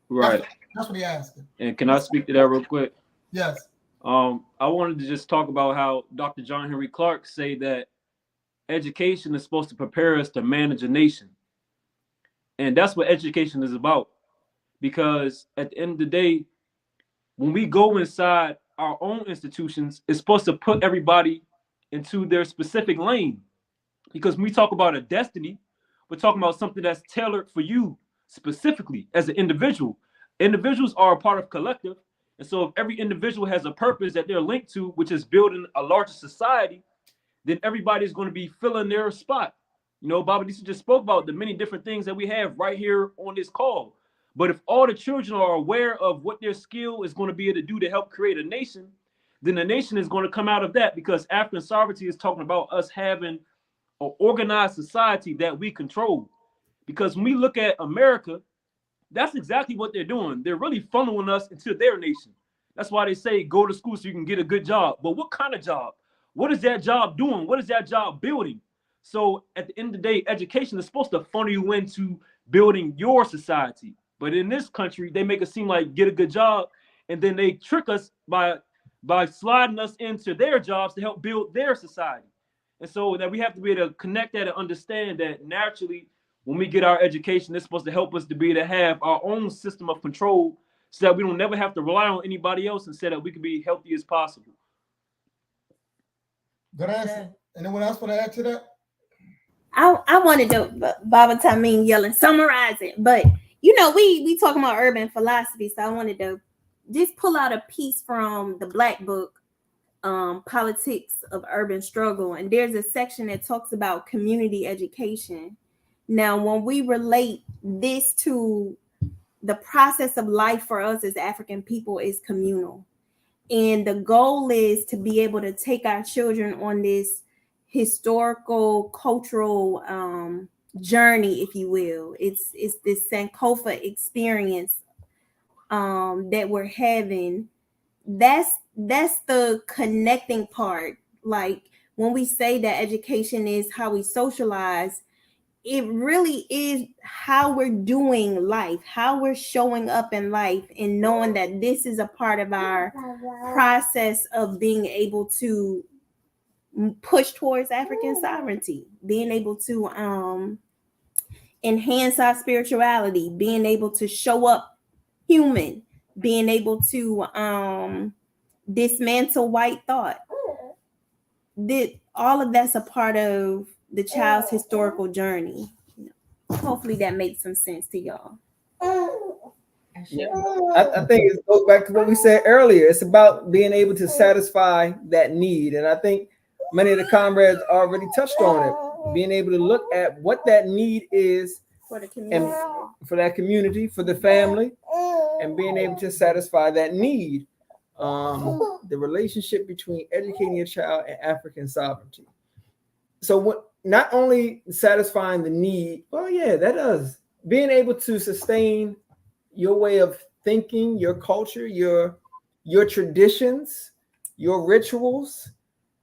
Right. That's what he asking. And can I speak to that real quick? Yes. I wanted to just talk about how Dr. John Henry Clark say that education is supposed to prepare us to manage a nation. And that's what education is about. Because at the end of the day, when we go inside our own institutions, it's supposed to put everybody into their specific lane. Because when we talk about a destiny, we're talking about something that's tailored for you specifically as an individual. Individuals are a part of collective. And so if every individual has a purpose that they're linked to, which is building a larger society, then everybody's going to be filling their spot. You know, Baba Disa just spoke about the many different things that we have right here on this call. But if all the children are aware of what their skill is going to be able to do to help create a nation, then the nation is going to come out of that, because African sovereignty is talking about us having an organized society that we control. Because when we look at America, that's exactly what they're doing. They're really funneling us into their nation. That's why they say go to school so you can get a good job. But what kind of job? What is that job doing? What is that job building? So at the end of the day, education is supposed to funnel you into building your society. But in this country, they make it seem like get a good job, and then they trick us by sliding us into their jobs to help build their society. And so that we have to be able to connect that and understand that naturally, when we get our education, it's supposed to help us to be able to have our own system of control so that we don't never have to rely on anybody else, and so that we can be healthy as possible. Good answer. Anyone else want to add to that? I wanted to, Baba Tamim yelling, summarize it. But, you know, we talking about urban philosophy, so I wanted to just pull out a piece from the Black Book, Politics of Urban Struggle. And there's a section that talks about community education. Now, when we relate this to the process of life for us as African people is communal. And the goal is to be able to take our children on this historical, cultural journey, if you will. It's this Sankofa experience that we're having. That's the connecting part. Like when we say that education is how we socialize, it really is how we're doing life, how we're showing up in life, and knowing that this is a part of our process of being able to push towards African sovereignty, being able to enhance our spirituality, being able to show up human, being able to dismantle white thought. All of that's a part of the child's historical journey. Hopefully that makes some sense to y'all. Yeah. I think it goes back to what we said earlier. It's about being able to satisfy that need. And I think many of the comrades already touched on it. Being able to look at what that need is For the community. and for that community, for the family, and being able to satisfy that need. The relationship between educating a child and African sovereignty. So what, not only satisfying the need, well, yeah, that does. Being able to sustain your way of thinking, your culture, your traditions, your rituals,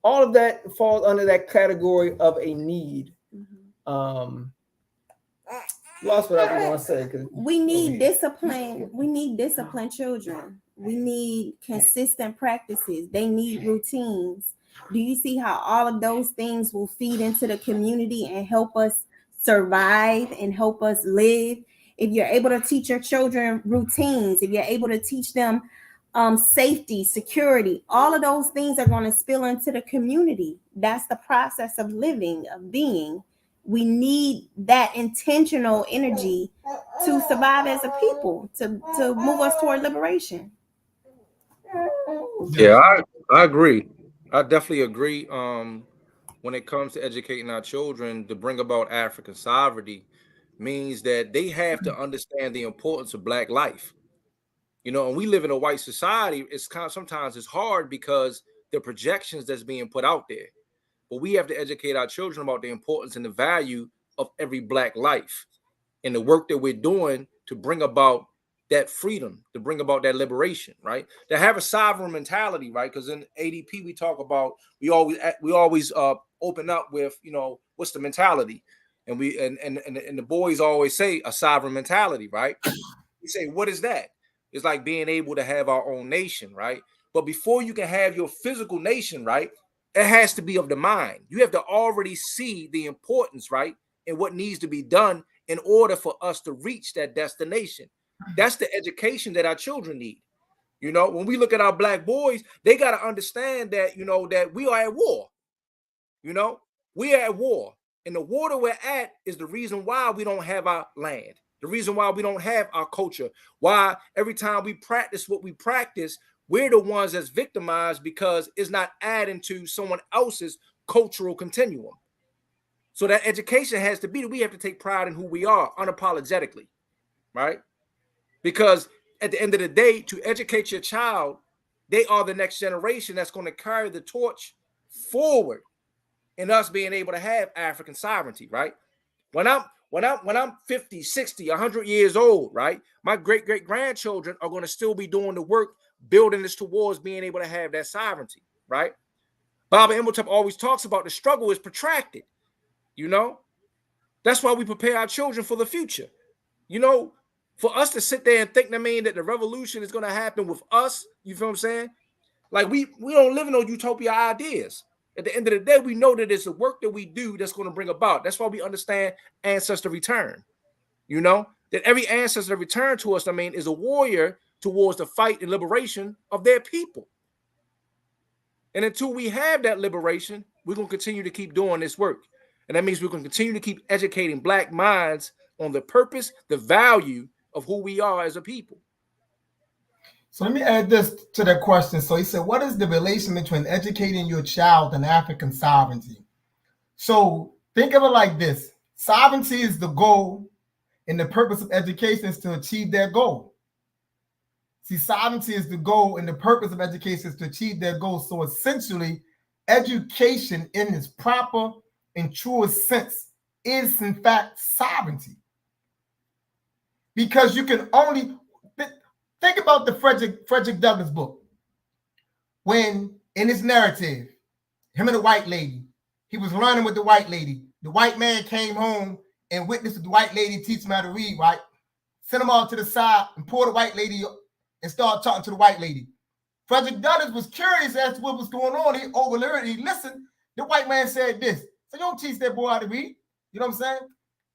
all of that falls under that category of a need. Lost what I was going to say. We need discipline. We need disciplined children. We need consistent practices. They need routines. Do you see how all of those things will feed into the community and help us survive and help us live? If you're able to teach your children routines, if you're able to teach them safety, security, all of those things are going to spill into the community. That's the process of living, of being. We need that intentional energy to survive as a people, to move us toward liberation. Yeah, I agree. I definitely agree. When it comes to educating our children to bring about African sovereignty, means that they have to understand the importance of Black life. You know, and we live in a white society. It's kind of sometimes it's hard because the projections that's being put out there. But we have to educate our children about the importance and the value of every Black life and the work that we're doing to bring about that freedom, to bring about that liberation, right? To have a sovereign mentality, right? Because in ADP we talk about we always open up with, you know, what's the mentality, and the boys always say a sovereign mentality, right? You say, what is that? It's like being able to have our own nation, right? But before you can have your physical nation, right, it has to be of the mind. You have to already see the importance, right, and what needs to be done in order for us to reach that destination. That's the education that our children need. You know, when we look at our black boys, they got to understand that, you know, that we are at war. You know, we are at war. And the war that we're at is the reason why we don't have our land, the reason why we don't have our culture, why every time we practice what we practice, we're the ones that's victimized because it's not adding to someone else's cultural continuum. So that education has to be that we have to take pride in who we are unapologetically, right? Because at the end of the day, to educate your child, they are the next generation that's going to carry the torch forward in us being able to have African sovereignty, right? When I'm 50, 60, 100 years old, right? My great-great-grandchildren are going to still be doing the work, building this towards being able to have that sovereignty, right? Baba Imhotep always talks about the struggle is protracted, you know? That's why we prepare our children for the future. You know, for us to sit there and think, that the revolution is going to happen with us, you feel what I'm saying? Like we don't live in those utopia ideas. At the end of the day, we know that it's the work that we do that's going to bring about. That's why we understand ancestor return. You know, that every ancestor return to us, is a warrior towards the fight and liberation of their people. And until we have that liberation, we're going to continue to keep doing this work. And that means we're going to continue to keep educating Black minds on the purpose, the value of who we are as a people. So let me add this to that question. So he said, what is the relation between educating your child and African sovereignty? So think of it like this. Sovereignty is the goal, and the purpose of education is to achieve that goal. See, sovereignty is the goal, and the purpose of education is to achieve that goal. So essentially, education in its proper and truest sense is, in fact, sovereignty. Because you can only... Think about the Frederick Douglass book. When in his narrative, him and the white lady, he was learning with the white lady. The white man came home and witnessed the white lady teach him how to read, right? Sent him all to the side and pulled the white lady up and started talking to the white lady. Frederick Douglass was curious as to what was going on. He overheard, he listened. The white man said this. So you don't teach that boy how to read. You know what I'm saying?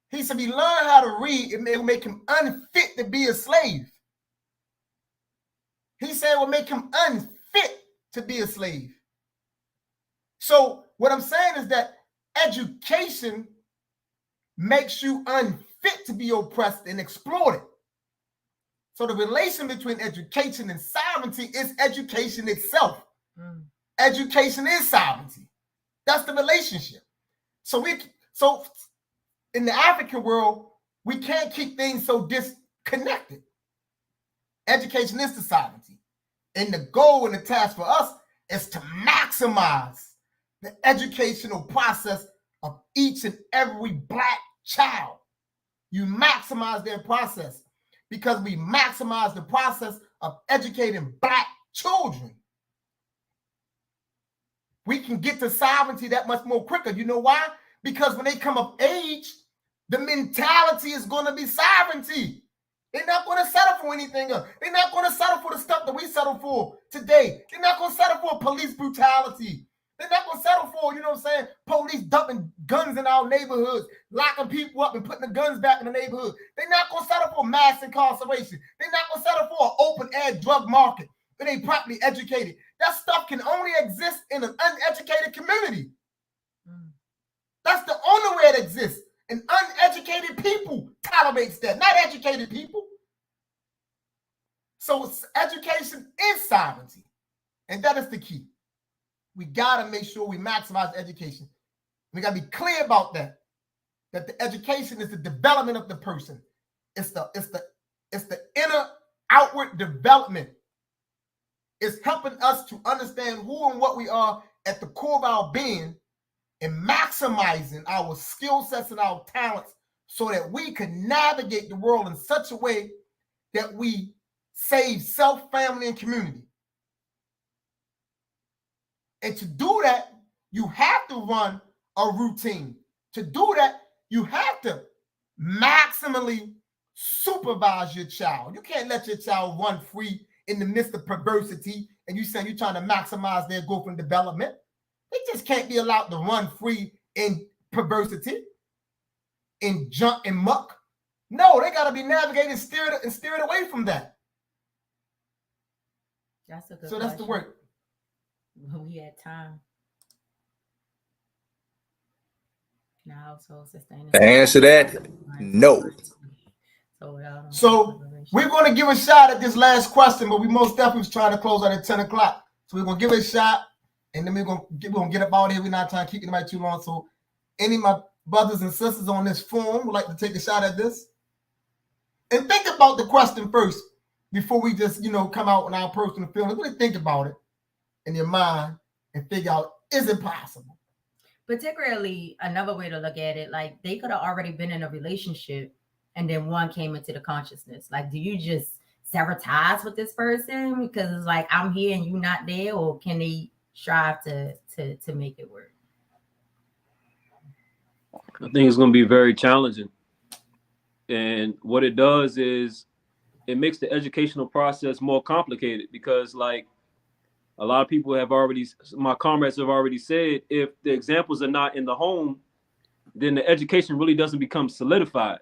He said, if he learned how to read, it will make him unfit to be a slave. He said it will make him unfit to be a slave. So what I'm saying is that education makes you unfit to be oppressed and exploited. So the relation between education and sovereignty is education itself. Education is sovereignty. That's the relationship. So in the African world, we can't keep things so disconnected. Education is the sovereignty. And the goal and the task for us is to maximize the educational process of each and every Black child. You maximize their process because we maximize the process of educating Black children. We can get to sovereignty that much more quicker. You know why? Because when they come of age, the mentality is going to be sovereignty. They're not going to settle for anything else. They're not going to settle for the stuff that we settle for today. They're not going to settle for police brutality. They're not going to settle for, police dumping guns in our neighborhoods, locking people up and putting the guns back in the neighborhood. They're not going to settle for mass incarceration. They're not going to settle for an open-air drug market when they properly educated. That stuff can only exist in an uneducated community. That's the only way it exists. And uneducated people tolerates that, not educated people. So education is sovereignty. And that is the key. We got to make sure we maximize education. We got to be clear about that the education is the development of the person. It's the inner outward development. It's helping us to understand who and what we are at the core of our being, and maximizing our skill sets and our talents so that we can navigate the world in such a way that we save self, family, and community. And to do that, you have to run a routine. To do that, you have to maximally supervise your child. You can't let your child run free in the midst of perversity and you saying you're trying to maximize their growth and development. They just can't be allowed to run free in perversity, in junk and muck. No, they got to be navigated and steered away from that. That's a good So that's the work. When we had time. Now, so sustainable. The answer to that, no. So we're going to give a shot at this last question, but we most definitely was trying to close out at 10 o'clock. So we're going to give it a shot, and then we're going to get up out of here. We're not trying to keep anybody too long. So any of my brothers and sisters on this forum would like to take a shot at this. And think about the question first before we just, come out in our personal feelings. Really think about it in your mind and figure out, is it possible? Particularly, another way to look at it, like they could have already been in a relationship and then one came into the consciousness. Like, do you just sever ties with this person because it's like I'm here and you're not there, or can they strive to make it work? I think it's going to be very challenging. And what it does is it makes the educational process more complicated because, like, a lot of people have already, my comrades have already said, if the examples are not in the home, then the education really doesn't become solidified.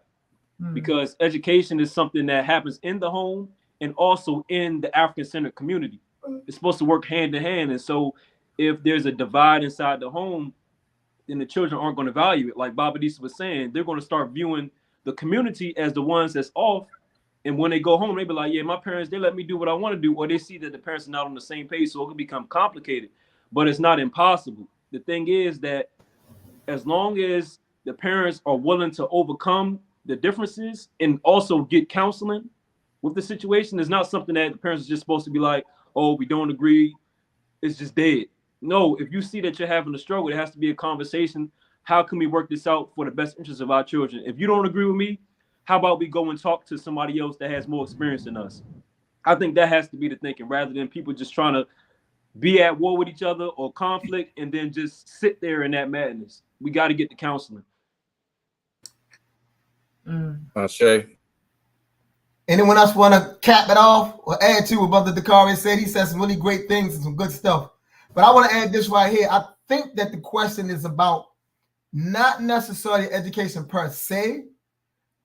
Because education is something that happens in the home and also in the African-centered community. It's supposed to work hand in hand. And so if there's a divide inside the home, then the children aren't going to value it. Like Baba Disa was saying, they're going to start viewing the community as the ones that's off. And when they go home, they be like, yeah, my parents, they let me do what I want to do. Or they see that the parents are not on the same page, so it can become complicated. But it's not impossible. The thing is that as long as the parents are willing to overcome the differences and also get counseling with the situation, it's not something that the parents are just supposed to be like, oh, we don't agree, it's just dead. No, if you see that you're having a struggle, it has to be a conversation. How can we work this out for the best interest of our children? If you don't agree with me, how about we go and talk to somebody else that has more experience than us? I think that has to be the thinking, rather than people just trying to be at war with each other or conflict and then just sit there in that madness. We got to get the counseling. Shay. Anyone else want to cap it off or add to what Brother Dakari said? He said some really great things and some good stuff. But I want to add this right here. I think that the question is about not necessarily education per se,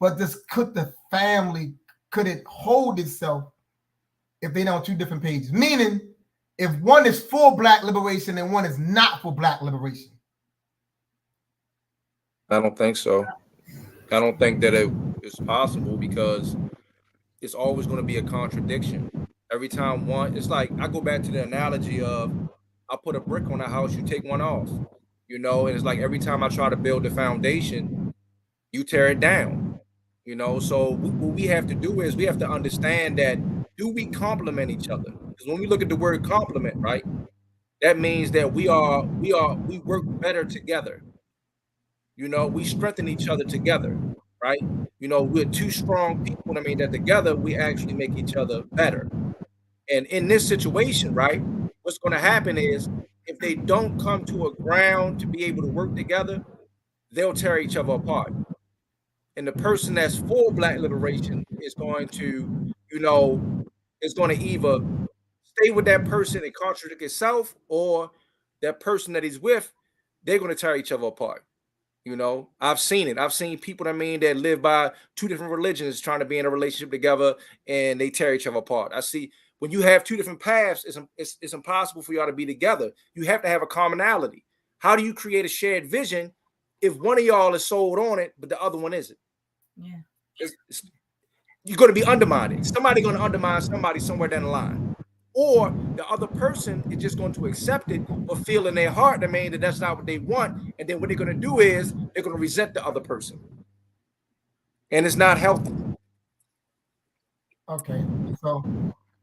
but this could it hold itself if they're on two different pages? Meaning, if one is for Black liberation and one is not for Black liberation. I don't think so. I don't think that it is possible because it's always going to be a contradiction. Every time one, it's like, I go back to the analogy of, I put a brick on a house, you take one off, and it's like every time I try to build the foundation, you tear it down, So what we have to do is we have to understand that, do we complement each other? Because when we look at the word complement, right, that means that we work better together. We strengthen each other together, right? We're two strong people. That together we actually make each other better. And in this situation, right, what's going to happen is if they don't come to a ground to be able to work together, they'll tear each other apart. And the person that's for Black liberation is going to, either stay with that person and contradict itself, or that person that he's with, they're going to tear each other apart. I've seen it. I've seen people that live by two different religions trying to be in a relationship together, and they tear each other apart. I see when you have two different paths, it's impossible for y'all to be together. You have to have a commonality. How do you create a shared vision if one of y'all is sold on it, but the other one isn't? Yeah. You're going to be undermined. Somebody's going to undermine somebody somewhere down the line. Or the other person is just going to accept it, but feel in their heart, that that's not what they want. And then what they're going to do is they're going to resent the other person. And it's not healthy. Okay. So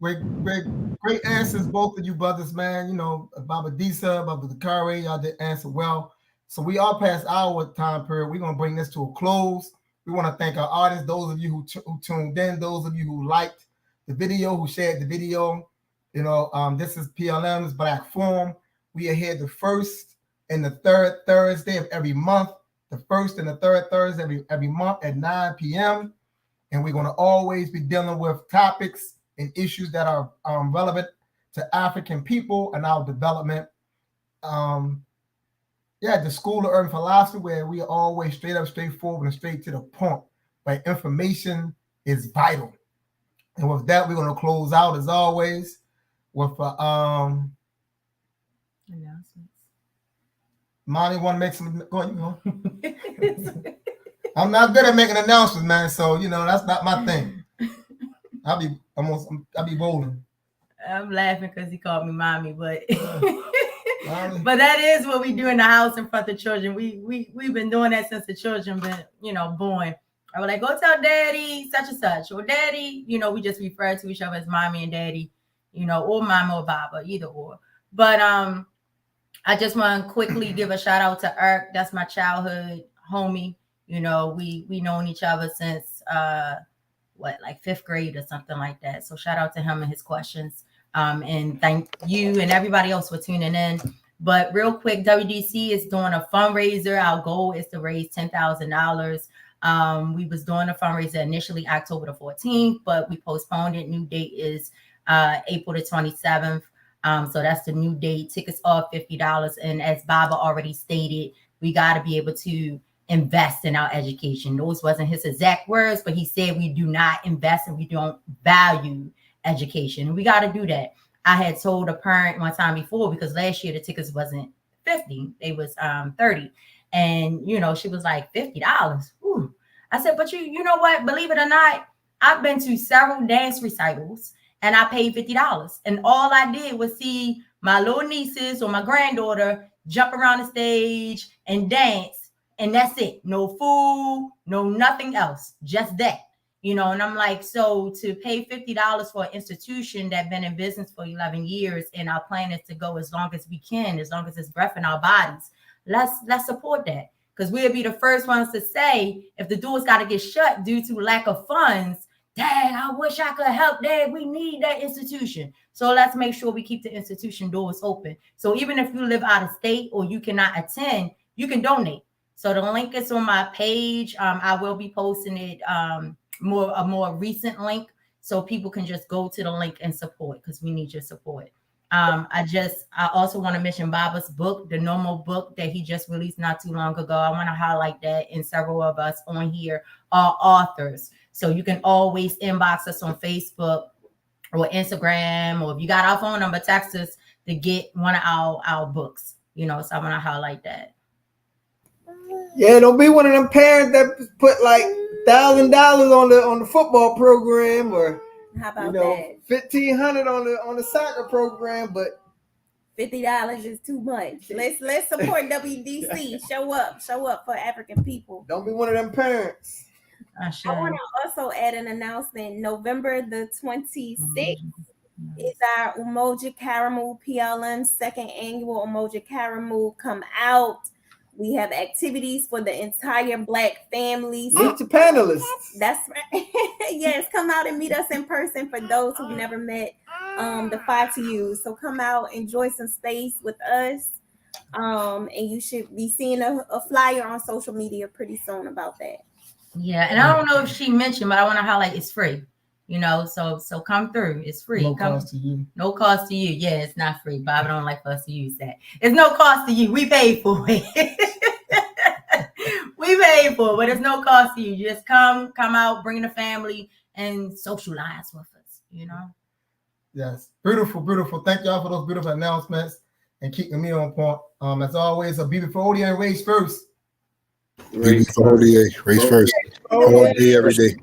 great answers, both of you brothers, man. Baba Disa, Baba Dakari, y'all did answer well. So we are past our time period. We're going to bring this to a close. We want to thank our audience, those of you who tuned in, those of you who liked the video, who shared the video. This is PLM's Black Forum. We are here the first and the third Thursday of every month. The first and the third Thursday every month at 9 p.m. and we're going to always be dealing with topics and issues that are relevant to African people and our development. The School of Urban Philosophy, where we are always straight up, straightforward, and straight to the point. But information is vital. And with that, we're going to close out as always with announcements. Monty, want to make some? I'm not good at making announcements, man. So that's not my thing. I'll be bowling. I'm laughing because he called me mommy, but but that is what we do in the house in front of children. We've been doing that since the children been born. I was like, go tell daddy such and such, or daddy. We just refer to each other as mommy and daddy, or mama or baba, either or. But I just want to quickly give a shout out to Eric. That's my childhood homie. We known each other since like 5th grade or something like that. So shout out to him and his questions. And thank you and everybody else for tuning in. But real quick, WDC is doing a fundraiser. Our goal is to raise $10,000. We was doing a fundraiser initially October the 14th, but we postponed it. New date is April the 27th. So that's the new date. Tickets are $50. And as Baba already stated, we got to be able to invest in our education. Those wasn't his exact words, but he said we do not invest and we don't value education. And we got to do that. I had told a parent one time before, because last year the tickets wasn't $50, they was $30. And she was like, $50. Ooh. I said, but you know what? Believe it or not, I've been to several dance recitals and I paid $50. And all I did was see my little nieces or my granddaughter jump around the stage and dance. And that's it. No food, no nothing else. Just that. And I'm like, so to pay $50 for an institution that been in business for 11 years, and our plan is to go as long as we can, as long as there's breath in our bodies, let's support that. Because we'll be the first ones to say, if the doors got to get shut due to lack of funds, Dad, I wish I could help. Dad, we need that institution. So let's make sure we keep the institution doors open. So even if you live out of state or you cannot attend, you can donate. So the link is on my page. I will be posting it, a more recent link, so people can just go to the link and support, because we need your support. I also want to mention Baba's book, the normal book that he just released not too long ago. I want to highlight that, and several of us on here are authors. So you can always inbox us on Facebook or Instagram, or if you got our phone number, text us to get one of our books. So I want to highlight that. Yeah, don't be one of them parents that put like $1,000 on the football program, or how about that? $1,500 on the soccer program, but $50 is too much. Let's support WDC. Show up for African people. Don't be one of them parents. I want to also add an announcement. November the 26th is our Umoja Karamu PLM 2nd annual Umoja Karamu come out. We have activities for the entire Black families. Meet the panelists. That's right. Yes, come out and meet us in person for those who've never met the 5TU. So come out, enjoy some space with us. And you should be seeing a flyer on social media pretty soon about that. Yeah, and I don't know if she mentioned, but I want to highlight it's free. So come through. It's free. No cost to you. No cost to you. Yeah, it's not free. Bob don't like for us to use that. It's no cost to you. We paid for it. We paid for it, but it's no cost to you. Just come out, bring the family, and socialize with us. Yes, beautiful. Thank y'all for those beautiful announcements and keeping me on point. As always, a beautiful ODA race first. Race first. All day, every day.